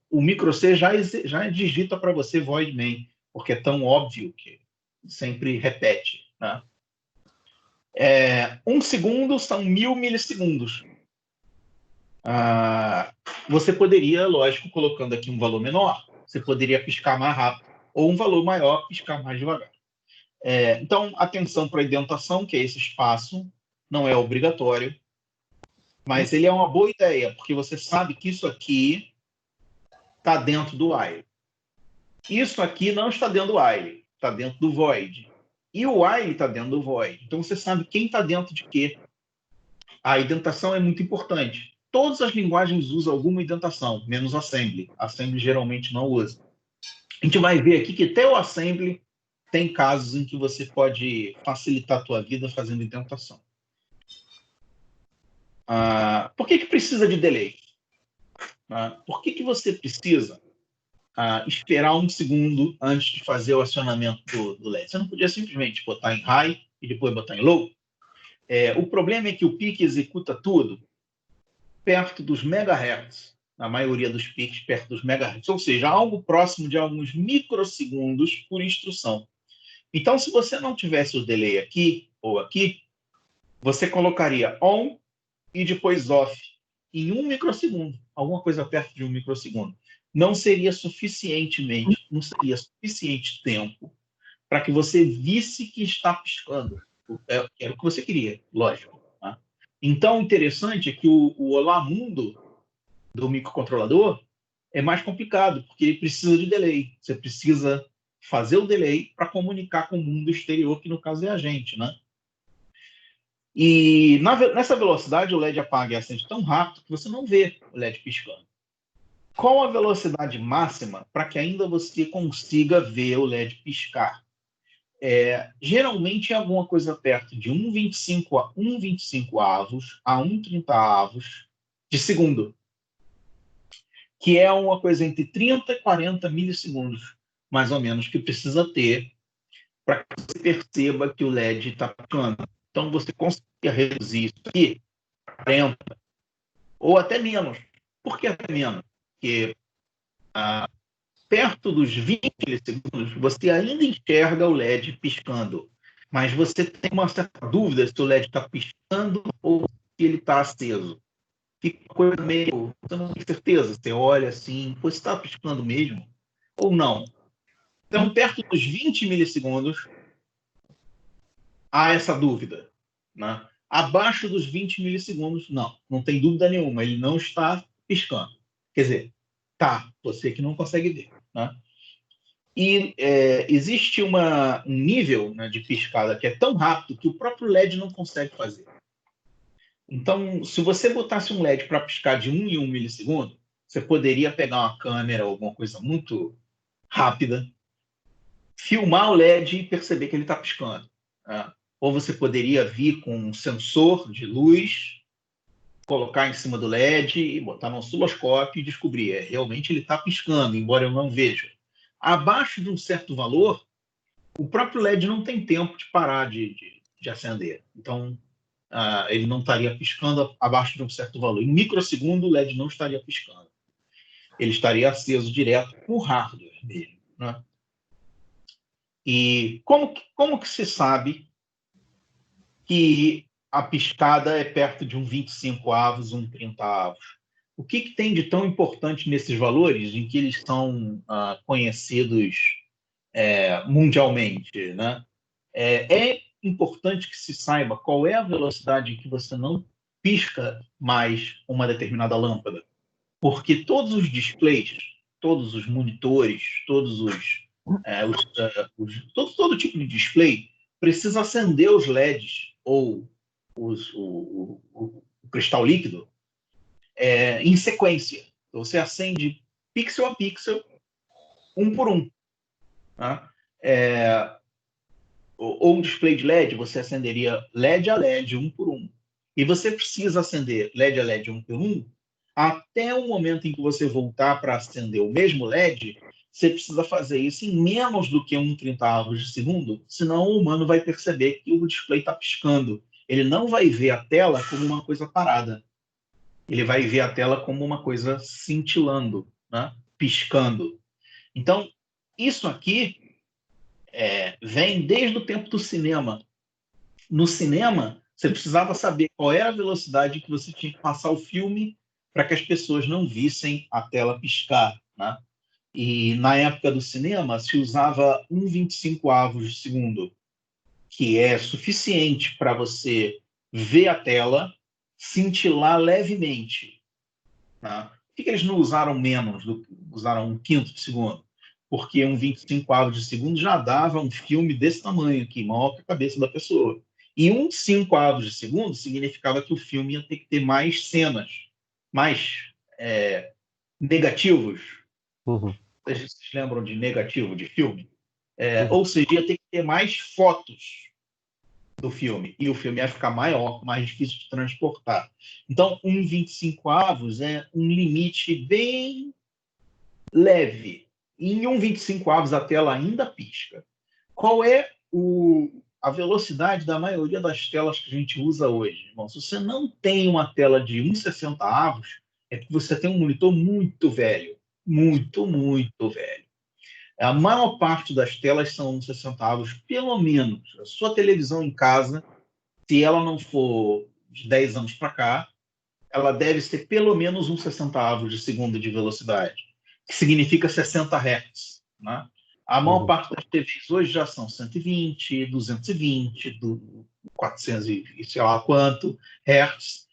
A: o microC já digita para você void main, porque é tão óbvio que sempre repete. Né? 1 segundo são 1000 milissegundos. Você poderia, lógico, colocando aqui um valor menor, você poderia piscar mais rápido, ou um valor maior, piscar mais devagar. Então, atenção para a indentação, que é esse espaço, não é obrigatório, mas ele é uma boa ideia, porque você sabe que isso aqui está dentro do while. Isso aqui não está dentro do while, está dentro do void. E o while está dentro do void. Então, você sabe quem está dentro de quê. A indentação é muito importante. Todas as linguagens usam alguma indentação, menos assembly. Assembly geralmente não usa. A gente vai ver aqui que até o assembly tem casos em que você pode facilitar a tua vida fazendo indentação. Por que precisa de delay? Por que você precisa esperar 1 segundo antes de fazer o acionamento do LED? Você não podia simplesmente botar em high e depois botar em low? O problema é que o PIC executa tudo perto dos megahertz, na maioria dos PICs perto dos megahertz, ou seja, algo próximo de alguns microsegundos por instrução. Então, se você não tivesse o delay aqui ou aqui, você colocaria on e depois off em 1 microsegundo, alguma coisa perto de 1 microsegundo. Não seria suficiente tempo para que você visse que está piscando. Era o que você queria, lógico. Tá? Então, o interessante é que o Olá Mundo do microcontrolador é mais complicado, porque ele precisa de delay. Você precisa fazer o delay para comunicar com o mundo exterior, que no caso é a gente, né? E nessa velocidade o LED apaga e acende tão rápido que você não vê o LED piscando. Qual a velocidade máxima para que ainda você consiga ver o LED piscar? Geralmente é alguma coisa perto de 1,25 avos a 1,30 avos de segundo, que é uma coisa entre 30 e 40 milissegundos, mais ou menos, que precisa ter para que você perceba que o LED está piscando. Então, você consegue reduzir isso aqui para 40, ou até menos. Por que até menos? Porque perto dos 20 milissegundos, você ainda enxerga o LED piscando, mas você tem uma certa dúvida se o LED está piscando ou se ele está aceso. Fica uma coisa meio... Você não tem certeza. Você olha assim, você está piscando mesmo ou não? Então, perto dos 20 milissegundos, há essa dúvida, né? Abaixo dos 20 milissegundos, não tem dúvida nenhuma, ele não está piscando. Quer dizer, tá, você que não consegue ver, né? E existe um nível, né, de piscada que é tão rápido que o próprio LED não consegue fazer. Então, se você botasse um LED para piscar de 1 em 1 milissegundo, você poderia pegar uma câmera ou alguma coisa muito rápida, filmar o LED e perceber que ele está piscando, né? Ou você poderia vir com um sensor de luz, colocar em cima do LED e botar no osciloscópio e descobrir, realmente ele está piscando, embora eu não veja. Abaixo de um certo valor, o próprio LED não tem tempo de parar de acender. Então, ele não estaria piscando abaixo de um certo valor. Em microsegundo, o LED não estaria piscando. Ele estaria aceso direto com o hardware mesmo, né? E como que se sabe que a piscada é perto de um 25 avos, um 30 avos? O que tem de tão importante nesses valores, em que eles são conhecidos mundialmente, né? É importante que se saiba qual é a velocidade em que você não pisca mais uma determinada lâmpada, porque todos os displays, todos os monitores, todo tipo de display precisa acender os LEDs ou o cristal líquido em sequência. Então, você acende pixel a pixel, um por um, tá? Ou um display de LED, você acenderia LED a LED, um por um. E você precisa acender LED a LED, um por um, até o momento em que você voltar para acender o mesmo LED, você precisa fazer isso em menos do que 1/30 avos de segundo, senão o humano vai perceber que o display está piscando. Ele não vai ver a tela como uma coisa parada. Ele vai ver a tela como uma coisa cintilando, né? Piscando. Então, isso aqui vem desde o tempo do cinema. No cinema, você precisava saber qual era a velocidade que você tinha que passar o filme para que as pessoas não vissem a tela piscar, né? E na época do cinema, se usava 1/25 avos de segundo, que é suficiente para você ver a tela cintilar levemente, tá? Por que eles não usaram menos, usaram 1/5 de segundo? Porque 1/25 avos de segundo já dava um filme desse tamanho aqui, maior que a cabeça da pessoa. E 1/5 avos de segundo significava que o filme ia ter que ter mais cenas, mais negativos.
C: Uhum.
A: Vocês lembram de negativo de filme? Ou seja, ia ter que ter mais fotos do filme. E o filme ia ficar maior, mais difícil de transportar. Então, 1/25 avos é um limite bem leve. Em 1/25 avos a tela ainda pisca. Qual é a velocidade da maioria das telas que a gente usa hoje? Bom, se você não tem uma tela de 1/60 avos, é porque você tem um monitor muito velho. Muito, muito velho. A maior parte das telas são 1/60 avos, pelo menos. A sua televisão em casa, se ela não for de 10 anos para cá, ela deve ser pelo menos 1/60 avos de segundo de velocidade, que significa 60 Hz, né? A maior parte das TVs hoje já são 120, 220, 400 e sei lá quanto hertz,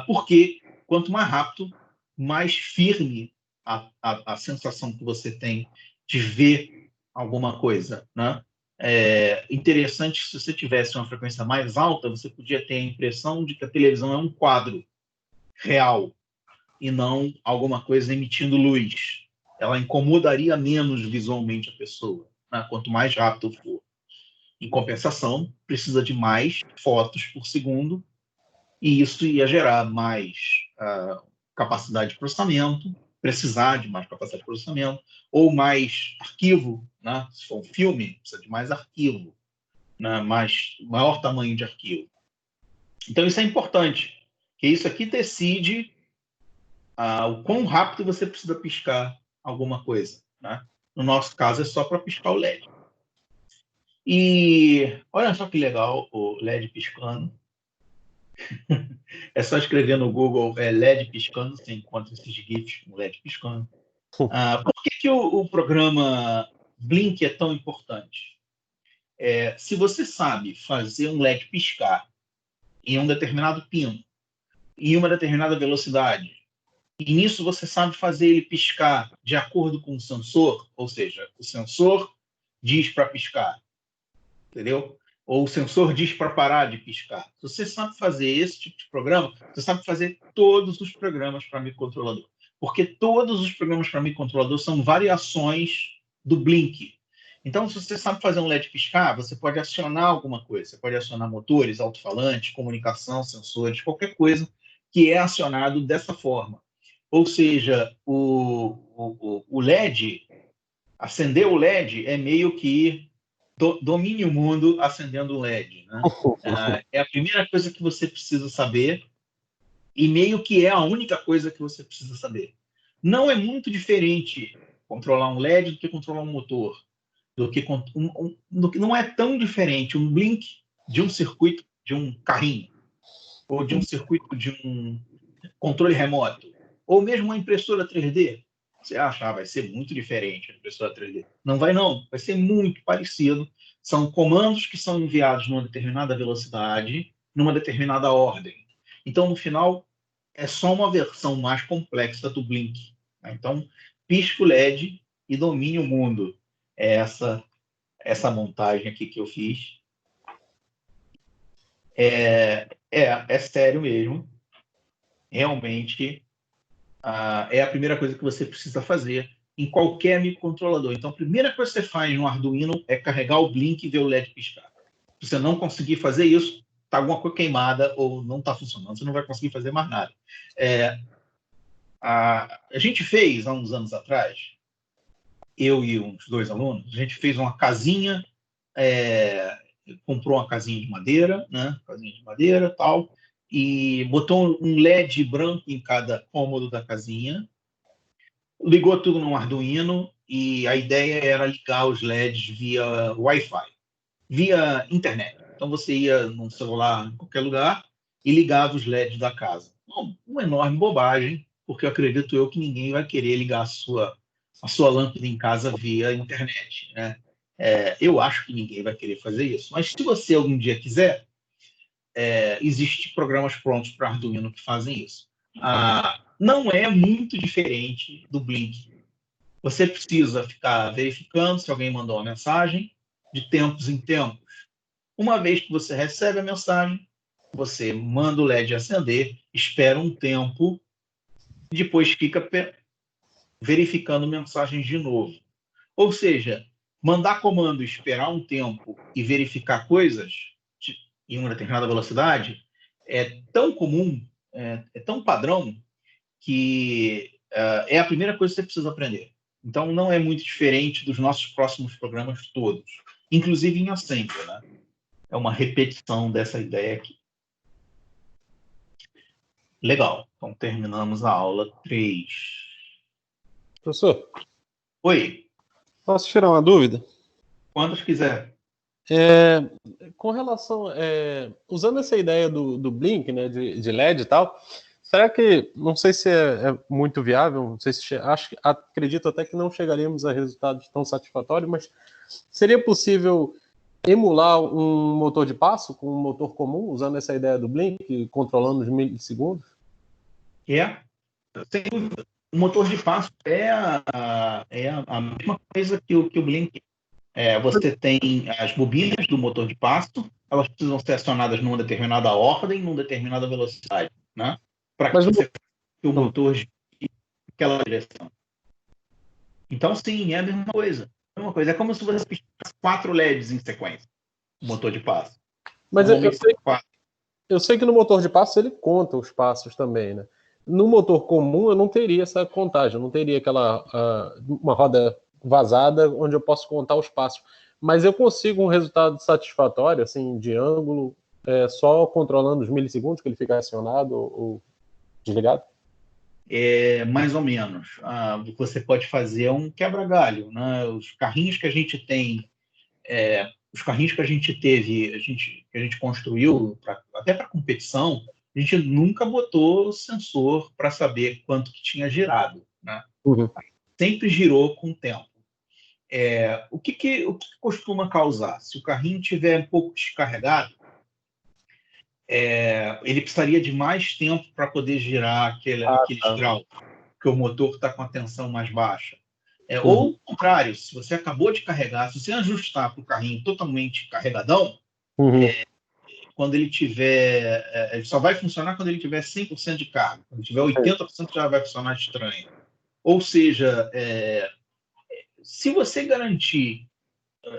A: porque quanto mais rápido, mais firme a sensação que você tem de ver alguma coisa, né? É interessante que se você tivesse uma frequência mais alta, você podia ter a impressão de que a televisão é um quadro real e não alguma coisa emitindo luz. Ela incomodaria menos visualmente a pessoa, né? Quanto mais rápido for. Em compensação, precisa de mais fotos por segundo e isso ia gerar mais capacidade de processamento, precisar de mais capacidade de processamento, ou mais arquivo, né? Se for um filme, precisa de mais arquivo, né? Maior tamanho de arquivo. Então isso é importante, que isso aqui decide o quão rápido você precisa piscar alguma coisa, né? No nosso caso é só para piscar o LED. E olha só que legal o LED piscando. É só escrever no Google LED piscando, você encontra esses GIFs com LED piscando. Por que o programa Blink é tão importante? Se você sabe fazer um LED piscar em um determinado pino, em uma determinada velocidade, e nisso você sabe fazer ele piscar de acordo com o sensor, ou seja, o sensor diz para piscar, entendeu? Ou o sensor diz para parar de piscar. Se você sabe fazer esse tipo de programa, você sabe fazer todos os programas para microcontrolador. Porque todos os programas para microcontrolador são variações do Blink. Então, se você sabe fazer um LED piscar, você pode acionar alguma coisa. Você pode acionar motores, alto-falantes, comunicação, sensores, qualquer coisa que é acionado dessa forma. Ou seja, o LED, acender o LED é meio que domine o mundo acendendo o LED, né? É a primeira coisa que você precisa saber e meio que é a única coisa que você precisa saber. Não é muito diferente controlar um LED do que controlar um motor, não é tão diferente um blink de um circuito de um carrinho ou de um circuito de um controle remoto ou mesmo uma impressora 3D. Você acha, vai ser muito diferente a impressora 3D. Não vai não, vai ser muito parecido. São comandos que são enviados numa determinada velocidade, numa determinada ordem. Então, no final, é só uma versão mais complexa do Blink. Então, pisca o LED e domine o mundo. É essa montagem aqui que eu fiz. É sério mesmo. Realmente, é a primeira coisa que você precisa fazer em qualquer microcontrolador. Então, a primeira coisa que você faz no Arduino é carregar o Blink e ver o LED piscar. Se você não conseguir fazer isso, está alguma coisa queimada ou não está funcionando, você não vai conseguir fazer mais nada. A gente fez, há uns anos atrás, eu e uns 2 alunos, a gente fez uma casinha, comprou uma casinha de madeira, né? Casinha de madeira, tal, e botou um LED branco em cada cômodo da casinha, ligou tudo no Arduino e a ideia era ligar os LEDs via Wi-Fi, via internet. Então você ia num celular em qualquer lugar e ligava os LEDs da casa. Uma enorme bobagem, porque eu acredito que ninguém vai querer ligar a sua lâmpada em casa via internet, né? Eu acho que ninguém vai querer fazer isso. Mas se você algum dia quiser, existem programas prontos para Arduino que fazem isso. Não é muito diferente do Blink. Você precisa ficar verificando se alguém mandou uma mensagem de tempos em tempos. Uma vez que você recebe a mensagem, você manda o LED acender, espera um tempo, depois fica verificando mensagens de novo. Ou seja, mandar comando, esperar um tempo e verificar coisas em uma determinada velocidade é tão comum, é tão padrão, que é a primeira coisa que você precisa aprender. Então, não é muito diferente dos nossos próximos programas todos, inclusive em Assembly, né? É uma repetição dessa ideia aqui. Legal. Então, terminamos a aula 3.
C: Professor?
A: Oi.
C: Posso tirar uma dúvida?
A: Quantas quiser.
C: Com relação... usando essa ideia do Blink, né, de LED e tal, será que... Não sei se é muito viável, não sei se... acredito até que não chegaríamos a resultados tão satisfatórios, mas seria possível emular um motor de passo com um motor comum, usando essa ideia do Blink, controlando os milissegundos?
A: Sem dúvida. O motor de passo é a mesma coisa que o Blink. Você tem as bobinas do motor de passo, elas precisam ser acionadas numa determinada ordem, numa determinada velocidade, né? Para que você o motor gire naquela direção. Então, sim, é a mesma coisa. É como se você piscasse 4 LEDs em sequência, o motor de passo.
C: Mas eu sei que no motor de passo ele conta os passos também, né? No motor comum eu não teria essa contagem, eu não teria uma roda vazada onde eu posso contar os passos. Mas eu consigo um resultado satisfatório, assim, de ângulo, só controlando os milissegundos que ele fica acionado ou desligado?
A: Mais ou menos. Você pode fazer um quebra-galho, né? Os carrinhos que a gente tem, os carrinhos que a gente teve, que a gente construiu até para competição, a gente nunca botou sensor para saber quanto que tinha girado, né?
C: Uhum.
A: Sempre girou com o tempo. O que costuma causar? Se o carrinho tiver um pouco descarregado, ele precisaria de mais tempo para poder girar aqueles graus, porque o motor está com a tensão mais baixa. Ou o contrário, se você acabou de carregar, se você ajustar para o carrinho totalmente carregadão, quando ele tiver... ele só vai funcionar quando ele tiver 100% de carga. Quando tiver 80% já vai funcionar estranho. Ou seja, se você garantir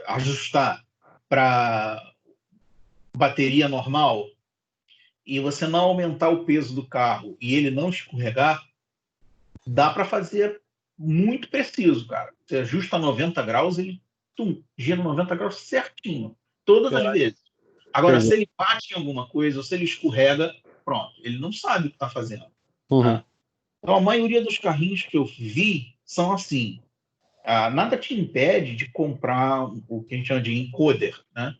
A: ajustar para bateria normal e você não aumentar o peso do carro e ele não escorregar, dá para fazer muito preciso, cara. Você ajusta 90 graus, ele gira 90 graus certinho, todas as vezes. Agora, se ele bate em alguma coisa ou se ele escorrega, pronto, ele não sabe o que está fazendo. Tá? Então, a maioria dos carrinhos que eu vi são assim. Nada te impede de comprar o que a gente chama de encoder, né?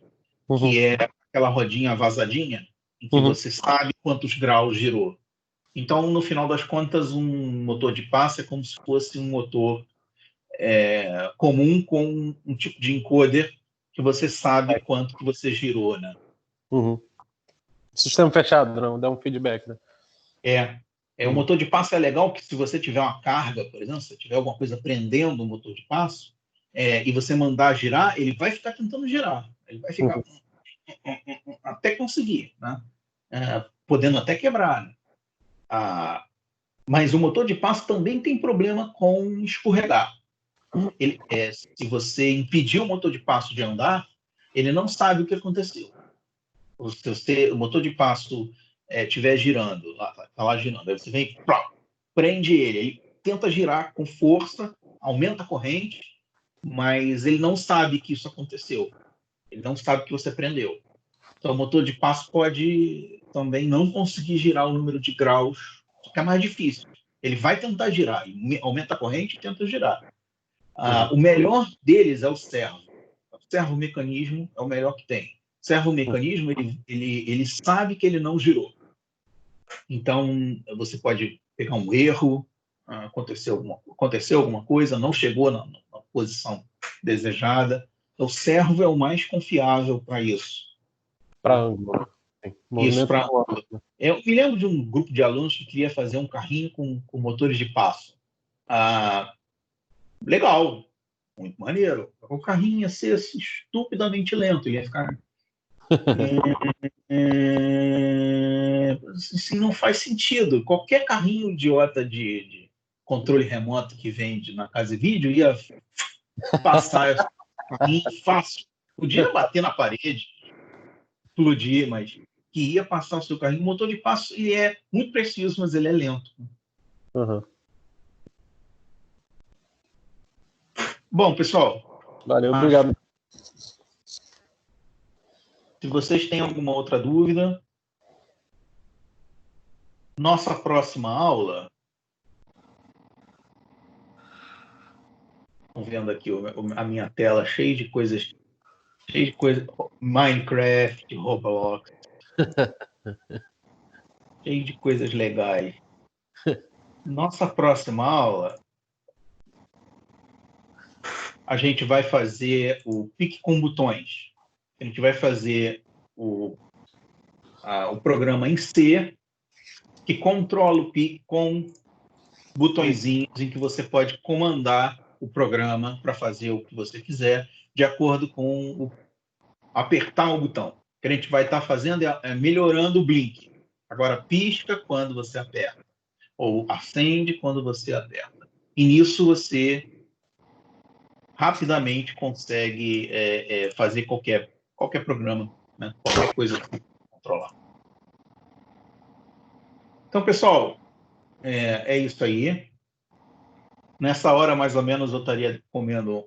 A: Que é aquela rodinha vazadinha em que você sabe quantos graus girou. Então, no final das contas, um motor de passo é como se fosse um motor comum com um tipo de encoder que você sabe quanto que você girou, né?
C: Sistema fechado, não dá um feedback, né?
A: O motor de passo é legal que se você tiver uma carga, por exemplo, se tiver alguma coisa prendendo o motor de passo, e você mandar girar, ele vai ficar tentando girar. Ele vai ficar até conseguir, né? Podendo até quebrar. Né? Mas o motor de passo também tem problema com escorregar. Se você impedir o motor de passo de andar, ele não sabe o que aconteceu. Se o motor de passo estiver girando, está lá girando, aí você vem, prende ele tenta girar com força, aumenta a corrente, mas ele não sabe que isso aconteceu. Ele não sabe que você prendeu. Então, o motor de passo pode também não conseguir girar o número de graus, fica mais difícil. Ele vai tentar girar, aumenta a corrente e tenta girar. O melhor deles é o servo. O servo-mecanismo é o melhor que tem. O servo-mecanismo, ele sabe que ele não girou. Então, você pode pegar um erro, aconteceu alguma coisa, não chegou na posição desejada. O servo é o mais confiável para isso.
C: Para ângulo.
A: Isso, para ângulo. Eu me lembro de um grupo de alunos que queria fazer um carrinho com motores de passo. Legal, muito maneiro. O carrinho ia ser estupidamente lento, ia ficar... Assim, não faz sentido. Qualquer carrinho idiota de controle remoto que vende na casa de vídeo ia passar esse carrinho fácil. Podia bater na parede, explodir, mas que ia passar o seu carrinho. O motor de passo ele é muito preciso, mas ele é lento. Bom, pessoal.
C: Valeu, obrigado.
A: Se vocês têm alguma outra dúvida, nossa próxima aula... Estão vendo aqui a minha tela cheia de coisas... Minecraft, Roblox. Cheio de coisas legais. Nossa próxima aula... A gente vai fazer o pique com botões. A gente vai fazer o programa em C, que controla o PIC com botõezinhos em que você pode comandar o programa para fazer o que você quiser, de acordo com apertar o botão. O que a gente vai estar fazendo é melhorando o blink. Agora, pisca quando você aperta, ou acende quando você aperta. E nisso você rapidamente consegue fazer qualquer programa, né? Qualquer coisa que controlar. Então, pessoal, é isso aí. Nessa hora, mais ou menos, eu estaria comendo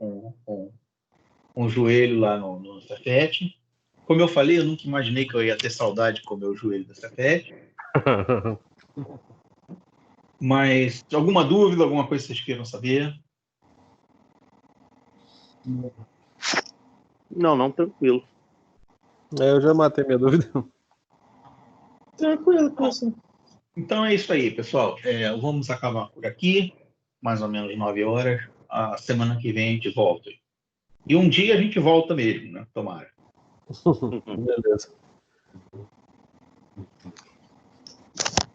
A: um joelho lá no Cefete. Como eu falei, eu nunca imaginei que eu ia ter saudade de comer o joelho da Cefete. Mas, alguma dúvida, alguma coisa que vocês queiram saber?
D: Não, tranquilo.
C: Eu já matei minha dúvida.
E: Tranquilo, professor.
A: Então é isso aí, pessoal. Vamos acabar por aqui, mais ou menos 9 horas. A semana que vem a gente volta. E um dia a gente volta mesmo, né? Tomara.
C: Beleza.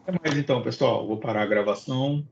A: Até mais então, pessoal. Vou parar a gravação.